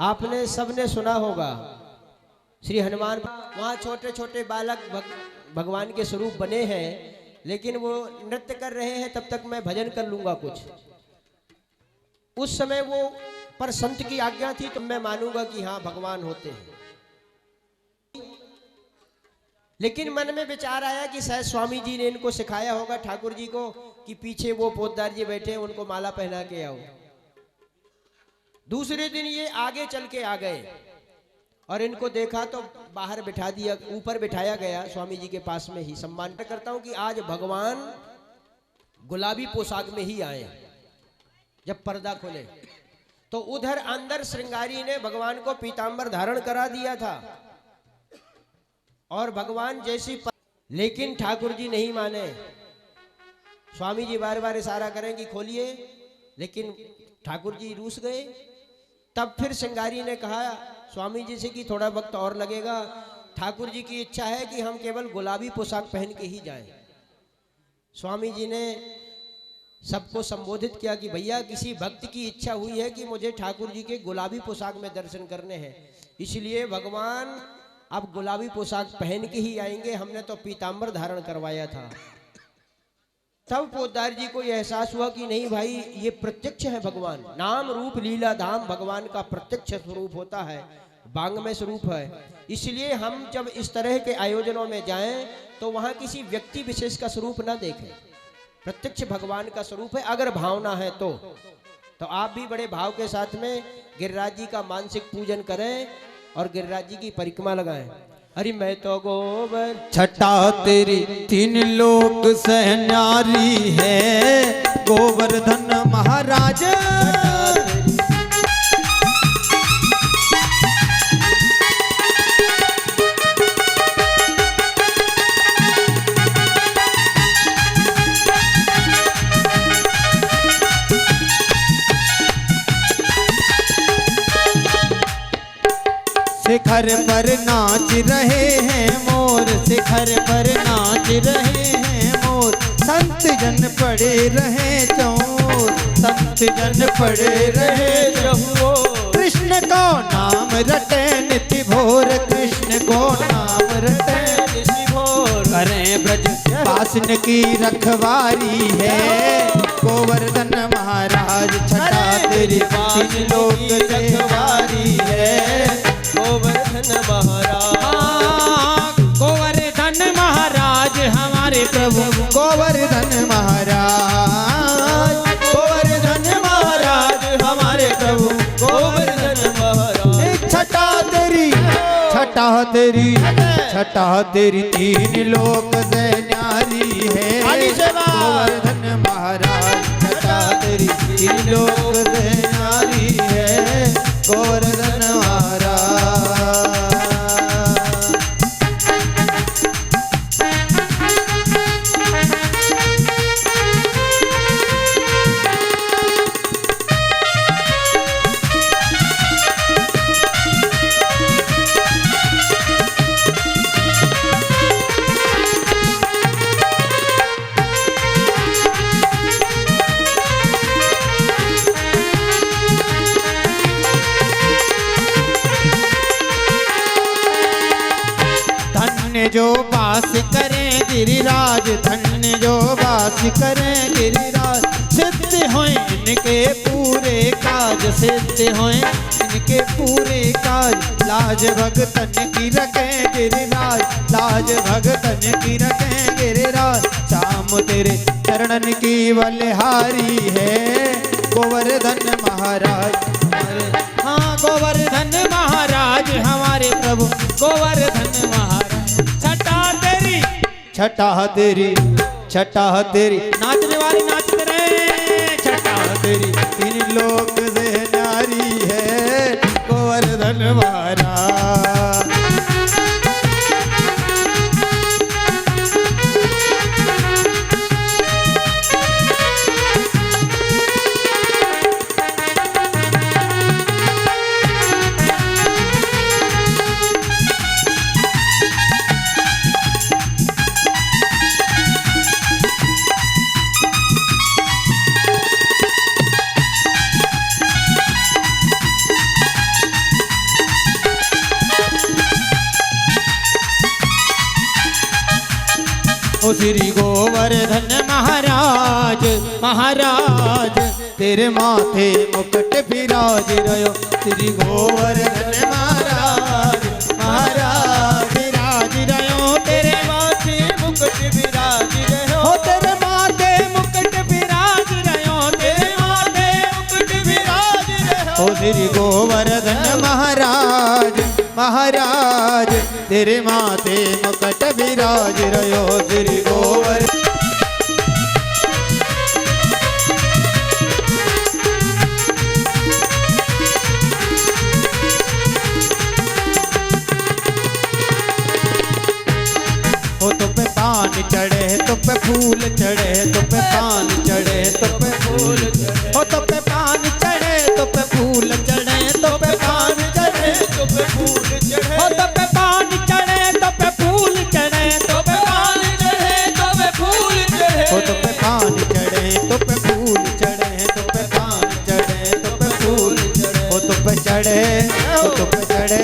Speaker 1: आपने सबने सुना होगा, श्री हनुमान वहाँ छोटे छोटे बालक भगवान के स्वरूप बने हैं, लेकिन वो नृत्य कर रहे हैं, तब तक मैं भजन कर लूंगा कुछ। उस समय वो पर संत की आज्ञा थी तो मैं मानूंगा कि हाँ भगवान होते हैं। लेकिन मन में विचार आया कि शायद स्वामी जी ने इनको सिखाया होगा, ठाकुर जी को, कि पीछे वो पोतदार जी बैठे हैं, उनको माला पहना के आओ। दूसरे दिन ये आगे चल के आ गए और इनको देखा तो बाहर बिठा दिया, ऊपर बिठाया गया स्वामी जी के पास में ही। सम्मान करता हूं कि आज भगवान गुलाबी पोशाक में ही आए। जब पर्दा खोले तो उधर अंदर श्रृंगारी ने भगवान को पीतांबर धारण करा दिया था और भगवान जैसी लेकिन ठाकुर जी नहीं माने। स्वामी जी बार बार इशारा करें कि खोलिए, लेकिन ठाकुर जी रूस गए। तब फिर श्रृंगारी ने कहा स्वामी जी से कि थोड़ा वक्त और लगेगा, ठाकुर जी की इच्छा है कि हम केवल गुलाबी पोशाक पहन के ही जाएं। स्वामी जी ने सबको संबोधित किया कि भैया किसी भक्त की इच्छा हुई है कि मुझे ठाकुर जी के गुलाबी पोशाक में दर्शन करने हैं, इसलिए भगवान अब गुलाबी पोशाक पहन के ही आएंगे, हमने तो पीतांबर धारण करवाया था। तब पोतदार जी को यह एहसास हुआ कि नहीं भाई, ये प्रत्यक्ष है भगवान। नाम रूप लीला धाम भगवान का प्रत्यक्ष स्वरूप होता है, वांग्मय स्वरूप है। इसलिए हम जब इस तरह के आयोजनों में जाएं तो वहां किसी व्यक्ति विशेष का स्वरूप ना देखें, प्रत्यक्ष भगवान का स्वरूप है। अगर भावना है तो आप भी बड़े भाव के साथ में गिरिराज जी का मानसिक पूजन करें और गिरिराज जी की परिक्रमा लगाएं। अरे मैं तो गोबर।
Speaker 2: छटा तेरी, तीन लोक सहनारी है गोवर्धन महाराज। शिखर पर नाच रहे हैं मोर, शिखर पर नाच रहे हैं मोर। संत जन पड़े रहे चौर, संत जन पड़े रहे चौर। कृष्ण को नाम रटे नित्य भोर, कृष्ण को नाम रटे नित्य भोर। करें ब्रज वासन की रखवारी है गोवर्धन महाराज। छटा तेरी, तीन लोक रखवारी है गोवर्धन महाराज। गोवर्धन महाराज हमारे प्रभु गोवर्धन महाराज। गोवर्धन महाराज हमारे प्रभु गोवर्धन महाराज। छटा तेरी, छटा तेरी, छटा तेरी, तीन लोक से न्यारी है गोवर्धन महाराज। छटा तेरी, तीन लोक से न्यारी है गोवर्धन महाराज। जो वास करें गिरिराज, धन्य जो वास करें गिरिराज। सिद्ध हों इनके पूरे काज, सिद्ध हों इनके पूरे काज। लाज भगतन की रखें गिरिराज, लाज भगतन की रखें गिरिराज। शाम तेरे चरणन की बलिहारी है गोवर्धन महाराज। हाँ गोवर्धन महाराज हमारे प्रभु गोवर्धन महाराज। छटा तेरी, छटा तेरी, छटा तेरी। नाचने वाली नाचते रहे। त्रिलोक से न्यारी है गोवर्धन मारा। ओ श्री गोवर्धन महाराज महाराज तेरे माथे मुकुट विराज रहो। श्री गोवर्धन महाराज महाराज विराज रहो तेरे माथे मुकुट विराज रहो। तेरे माथे मुकुट विराज रहो तेरे माथे मुकुट विराज रहो। ओ श्री गोवर्धन महाराज महाराज तेरे माथे मुकुट विराज रहो। श्री गोवर्धन हो तो पे पान चढ़े तो पे फूल चढ़े तो पे पान चढ़े तो पे फूल चढ़े। हो तो पे पान चढ़े तो पे फूल चढ़े तो पे पान चढ़े तो पे फूल चढ़े। हो तो पे पान चढ़े तो पे फूल चढ़े तो पे पान चढ़े तो पे फूल चढ़े। हो तो पे पान चढ़े तो पे फूल चढ़े तो पे पान चढ़े तो पे फूल चढ़े। हो तो पे चढ़े हो तो पे चढ़े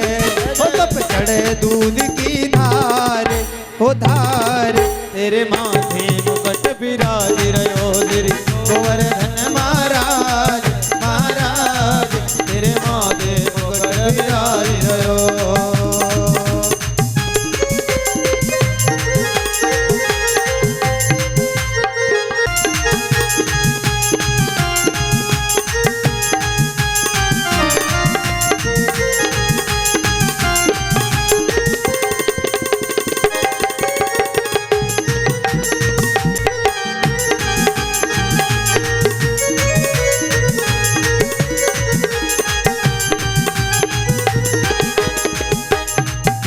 Speaker 2: हो तो पे चढ़े दूध की धार हो धार तेरे माथे मुकुट विराज रहो। श्री गोवर्धन महाराज महाराज तेरे माथे मुकुट विराज रहो।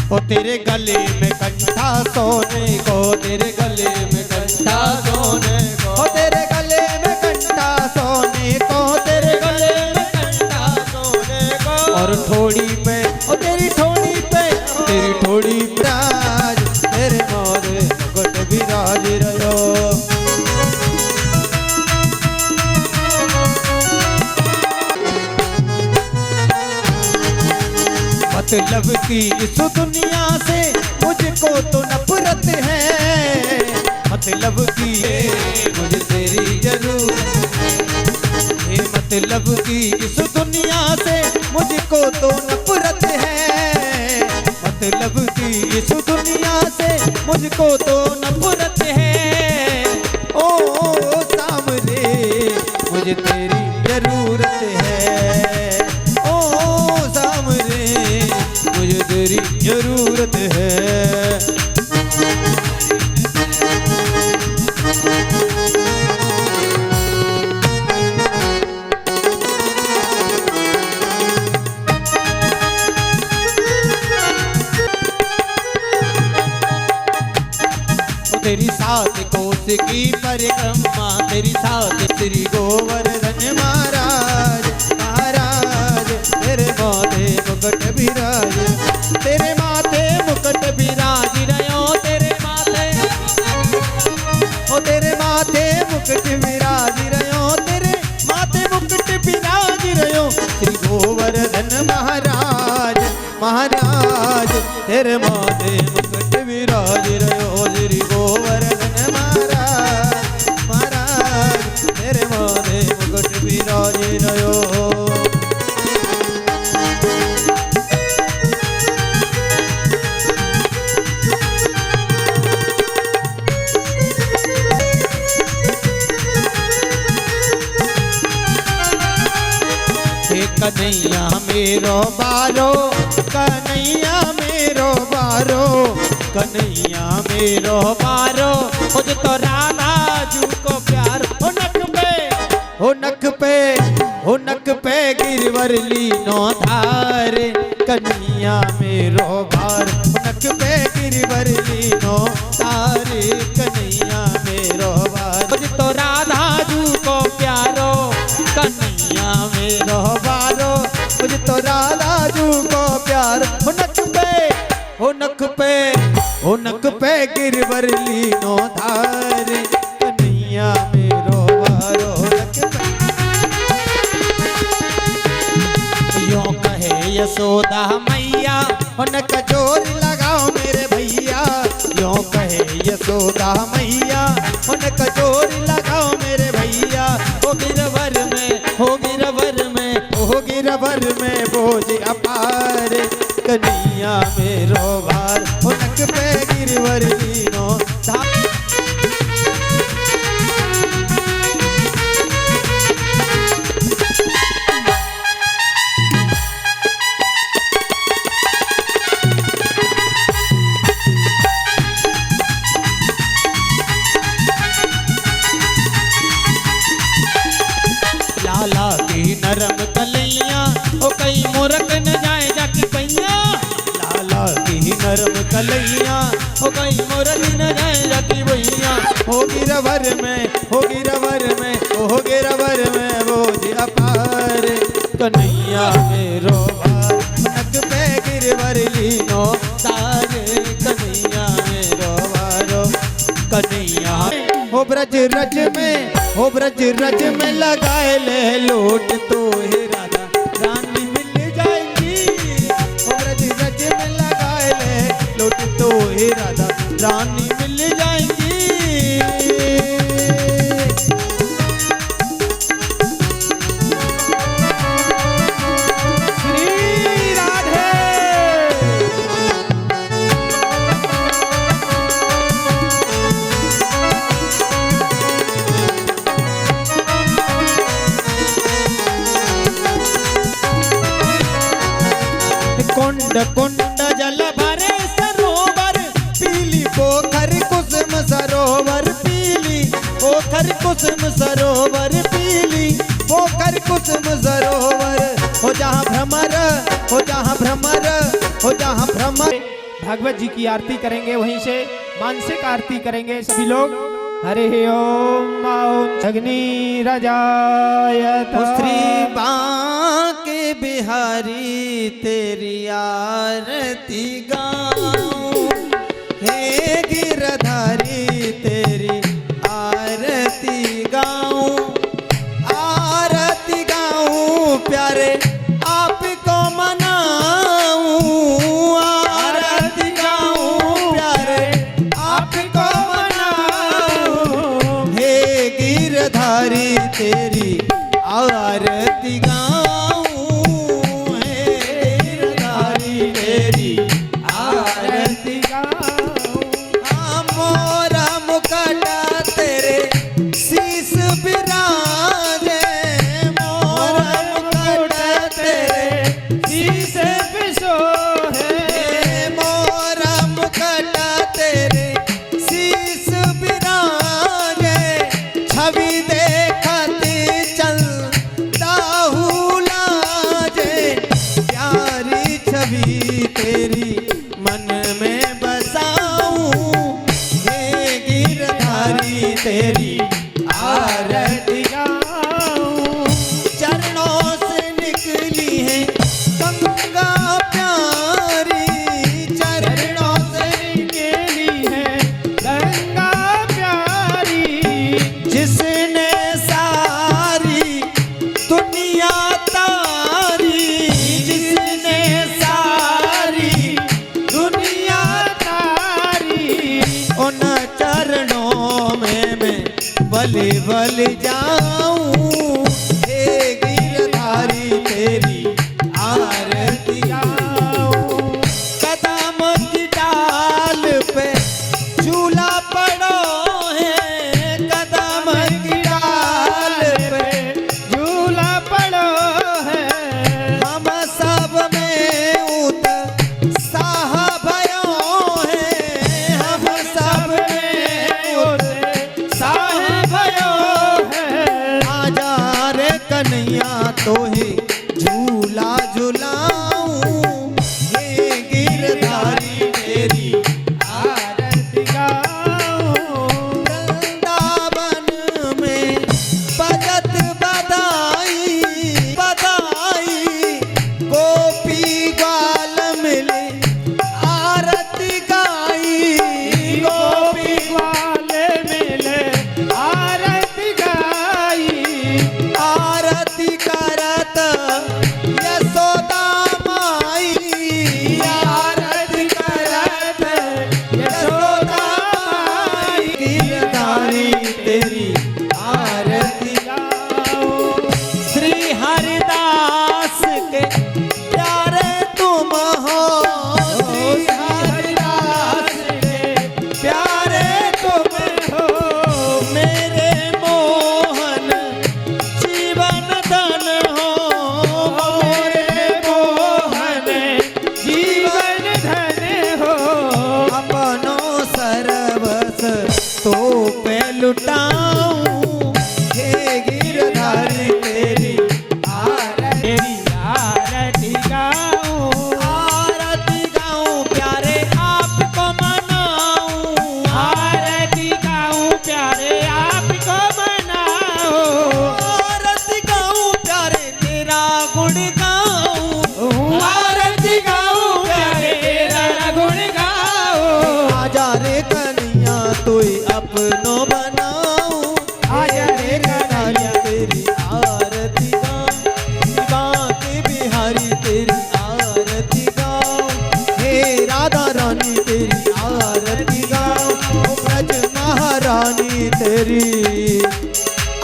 Speaker 2: ओ तेरे गले में कंठा सोने को तेरे गले में कंठा सोने को। ओ तेरे गले में कंठा सोने को तेरे गले में कंठा सोने को। और ठोड़ी पे ओ तेरी ठोड़ी पे तेरी ठोड़ी विराज तेरे माथे मुकुट विराज रहो। मतलब की इस दुनिया से मुझको तो नफरत है। मतलब की मुझे तेरी जरूरत है। मतलब की इस दुनिया से मुझको तो नफरत है। मतलब की इस दुनिया से मुझको तो नफरत है। ओ सामने मुझे तेरी जरूरत है। ओ सामने मुझे तेरी जरूरत है। तेरी सात कोस की परिक्रमा तेरी सात श्री गोवर्धन महाराज महाराज तेरे माथे मुकुट विराज तेरे माथे मुकुट विराज रहो। तेरे माथे ओ तेरे माथे मुकुट विराज रहो। तेरे माथे मुकुट विराज रहो। श्री गोवर्धन महाराज महाराज तेरे माथे मुकुट विराज रहो। श्री गोवर्धन महाराज महाराज तेरे माथे मुकुट विराज रहो। कन्हैया मेरो बारो कन्हैया मेरो बारो कन्हैया मेरो बारो मुझे तो राधा जू को प्यार हो नक पे हो नक पे हो नक गिरवरली नो धारे कन्हैया मेरो भार नक पे गिरवरली नो धारे कन्हैया मेरो भार मुझ तो राधा जू को प्यारो कन्हैया मेरो भारो मुझ तो राधा जू को प्यार हो नक पे गिरवरली नो धारे कन्हैया मेरो भारो नक पे यो कहे यशोदा मैया उनका जोर लगाओ मेरे भैया यो कहे यशोदा मैया उनका जोर लगाओ मेरे भैया हो गिरवर में बोझ अपार कन्हैया मेरो भार उनक पे गिरवरली नो धार लाला की नरम कलैया ओ कई मोरक न जाए जाकी पैया लाला की नरम कलैया ओ कई मोरक न जाए जाकी भैया हो गिरवर में बोझ अपार कन्हैया मेरो भार नक पे गिरवरली नो धारे कन्हैया मेरो भारो कन्हैया हो ब्रज रज में लगाए ले लोट तो हे राधा रानी मिल जाएगी हो ब्रज रज में लगाए ले लोट तो हे राधा रानी मिल जाएगी श्री राधे कुंड जल भरे सरोवर पीली पोखर कुसुम सरोवर पीली पोखर कुसुम सरोवर पीली पोखर कुसुम सरोवर हो जहाँ भ्रमर
Speaker 3: भागवत जी की आरती करेंगे, वहीं से मानसिक आरती करेंगे सभी लोग। हरे ओम अग्नि राजाय
Speaker 2: श्री बांके बिहारी तेरी आरती गाऊं हे गिरधारी तेरी आरती गाऊं प्यारे आपको मनाऊं आरती गाऊं प्यारे आपको मनाऊं हे गिरधारी तेरी आरती गाऊं हे गिरधारी तेरी आरती गाऊं मोरा मुकुटा तेरे शीस बिराजे मोरा मुकुटा तेरे शीस बिसो है मोरा मुकुटा तेरे शीस बिराजे छवि देखती चलता हूँ लाजे प्यारी छवि तेरी मन में बसाऊं हे गिरधारी तेरी आरती गाऊं चरणों से निकली है गंगा प्यारी चरणों से
Speaker 3: निकली है गंगा प्यारी
Speaker 2: जिसने सारी दुनिया तारी जिसने सारी दुनिया
Speaker 3: तारी
Speaker 2: उन चरणों में मैं बल जाऊं हे गिरधारी तेरी आरती गाऊं कदम की डाल पे झूला पड़ो है कदम की डाल पे
Speaker 3: झूला पड़ो है
Speaker 2: हम सब में उत्साह भयो है हम सब में
Speaker 3: उत्साह भयो है
Speaker 2: आजा रे कन्हैया तो ही झूला तेरी आरती गाऊं, बांके बिहारी तेरी आरती गाऊं, हे राधा रानी तेरी आरती गाऊं, ब्रज महारानी तेरी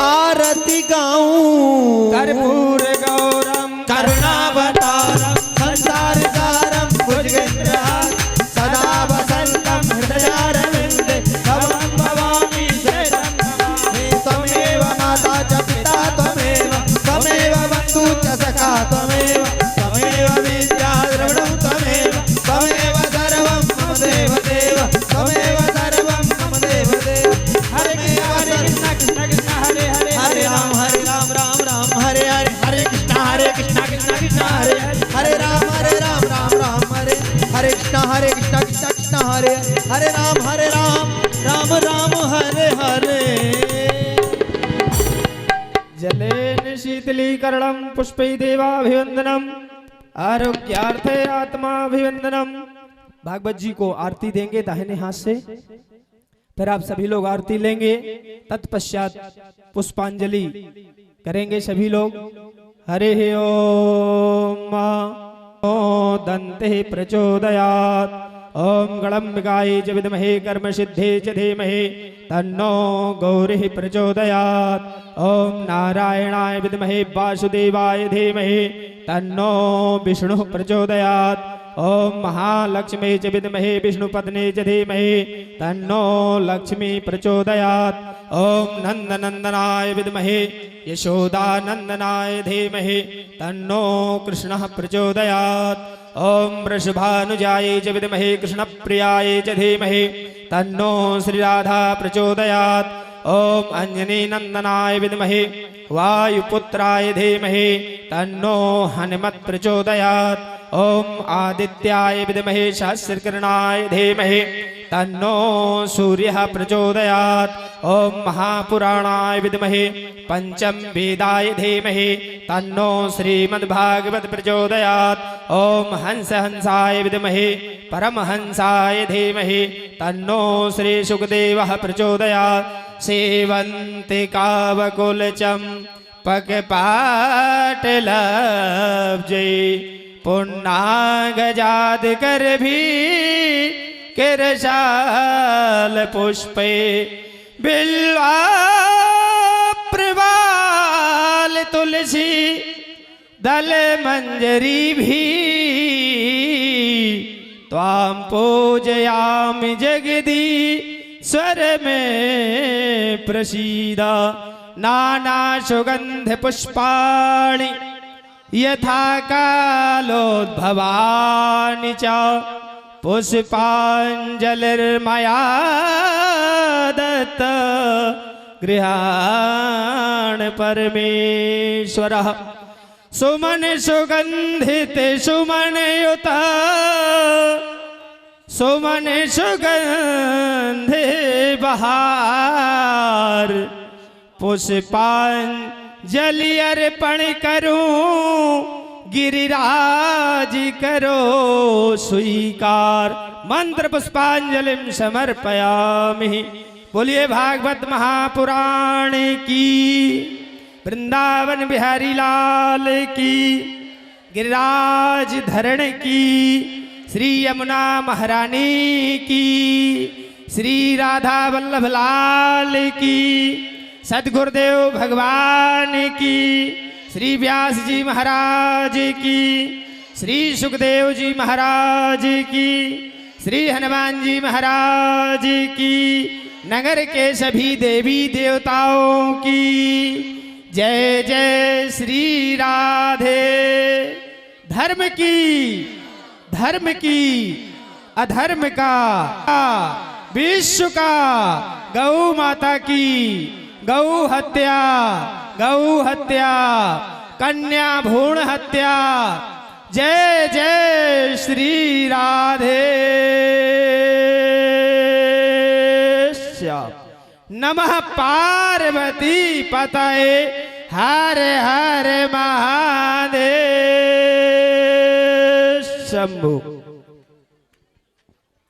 Speaker 2: आरती गाऊं।
Speaker 3: कर्पूर गौरम
Speaker 2: करुणावतारम संसार सारम भुजगेन्द्रहार सदा वसंतम हृदयारविंदे भवं भवामि शरणं नमामि। त्वमेव माता च पिता त्वमेव, त्वमेव बन्धु च सखा त्वमेव, त्वमेव विद्या द्रविणं त्वमेव, त्वमेव सर्वं मम देव देव, त्वमेव सर्वं मम देव देव।
Speaker 3: हरे कृष्ण कृष्ण कृष्ण हरे हरे
Speaker 2: हरे राम राम राम हरे हरे, हरे कृष्ण कृष्ण कृष्ण हरे हरे, हरे राम राम हरे हरे कृष्ण कृष्ण हरे हरे राम राम राम हरे हरे।
Speaker 3: जलेन शीतलीकरणं पुष्पै देवाभिवंदनम आरोग्यार्थे आत्माभिवंदनम। भागवत जी को आरती देंगे दाहिने हाथ से, फिर आप सभी लोग आरती लेंगे, तत्पश्चात पुष्पांजलि करेंगे सभी लोग। हरे ओम ओ दन्ते प्रचोदयात्, ओम गणम्बिकायै च विद्महे कर्मसिद्धे च धीमहि तन्नो गौरिः प्रचोदयात्, ओम नारायणाय विद्महे वासुदेवाय धीमहि तन्नो विष्णुः प्रचोदयात्, ओम महालक्ष्मी च विद्महे विष्णुपत्नी च धीमहि तन्नो लक्ष्मी प्रचोदयात्, ओम नंदनंदनाय विद्महे यशोदानंदनाय धीमहि तन्नो कृष्णः प्रचोदयात्, ओम वृषभानुजायै च विद्महे कृष्णप्रियायै च धीमहि तन्नो श्रीराधा प्रचोदयात्, ओम अंजनी नंदनाय विद्महे वायुपुत्राय धीमहि तन्नो हनुमत् प्रचोदयात्, ओम आदित्याय विद्महे सहस्रकिरणाय धीमहि तन्नो सूर्यः प्रचोदयात्, ओम महापुराणाय विद्महे पंचम वेदाय धीमहि तन्नो श्रीमद्भागवत प्रचोदयात्, ओम हंस हंसाय विद्महे परमहंसाय धीमहि तन्नो श्री सुखदेवः प्रचोदयात्, सेवन्ति कावकुलचम पकपाटलब्जे पुण्णागजाद कर भी किरशाल पुष्पे बिल्वा प्रवाल तुलसी दल मंजरी भी त्वां पूजयामि जगदी स्वर में प्रसीदा नाना सुगंध पुष्पाणि यथा कालोद्भवानि च पुष्पांजलिर्मया दत्त गृहाण परमेश्वरः सुमन सुगंधित सुमन युत सुमन सुगंधि बहार पुष्पांजलि अर्पण करूं गिरिराज करो स्वीकार मंत्र पुष्पांजलिम समर्पयामि। बोलिए भागवत महापुराण की, वृंदावन बिहारी लाल की, गिरिराज धरण की, श्री यमुना महारानी की, श्री राधा वल्लभ लाल की, सद्गुरुदेव भगवान की, श्री व्यास जी महाराज की, श्री सुखदेव जी महाराज की, श्री हनुमान जी महाराज की, नगर के सभी देवी देवताओं की जय जय श्री राधे। धर्म की अधर्म का विश्व का गौ माता की गौ हत्या कन्या भ्रूण हत्या जय जय श्री राधे श्याम। नमः पार्वती पतये हर हर महादेव शंभु।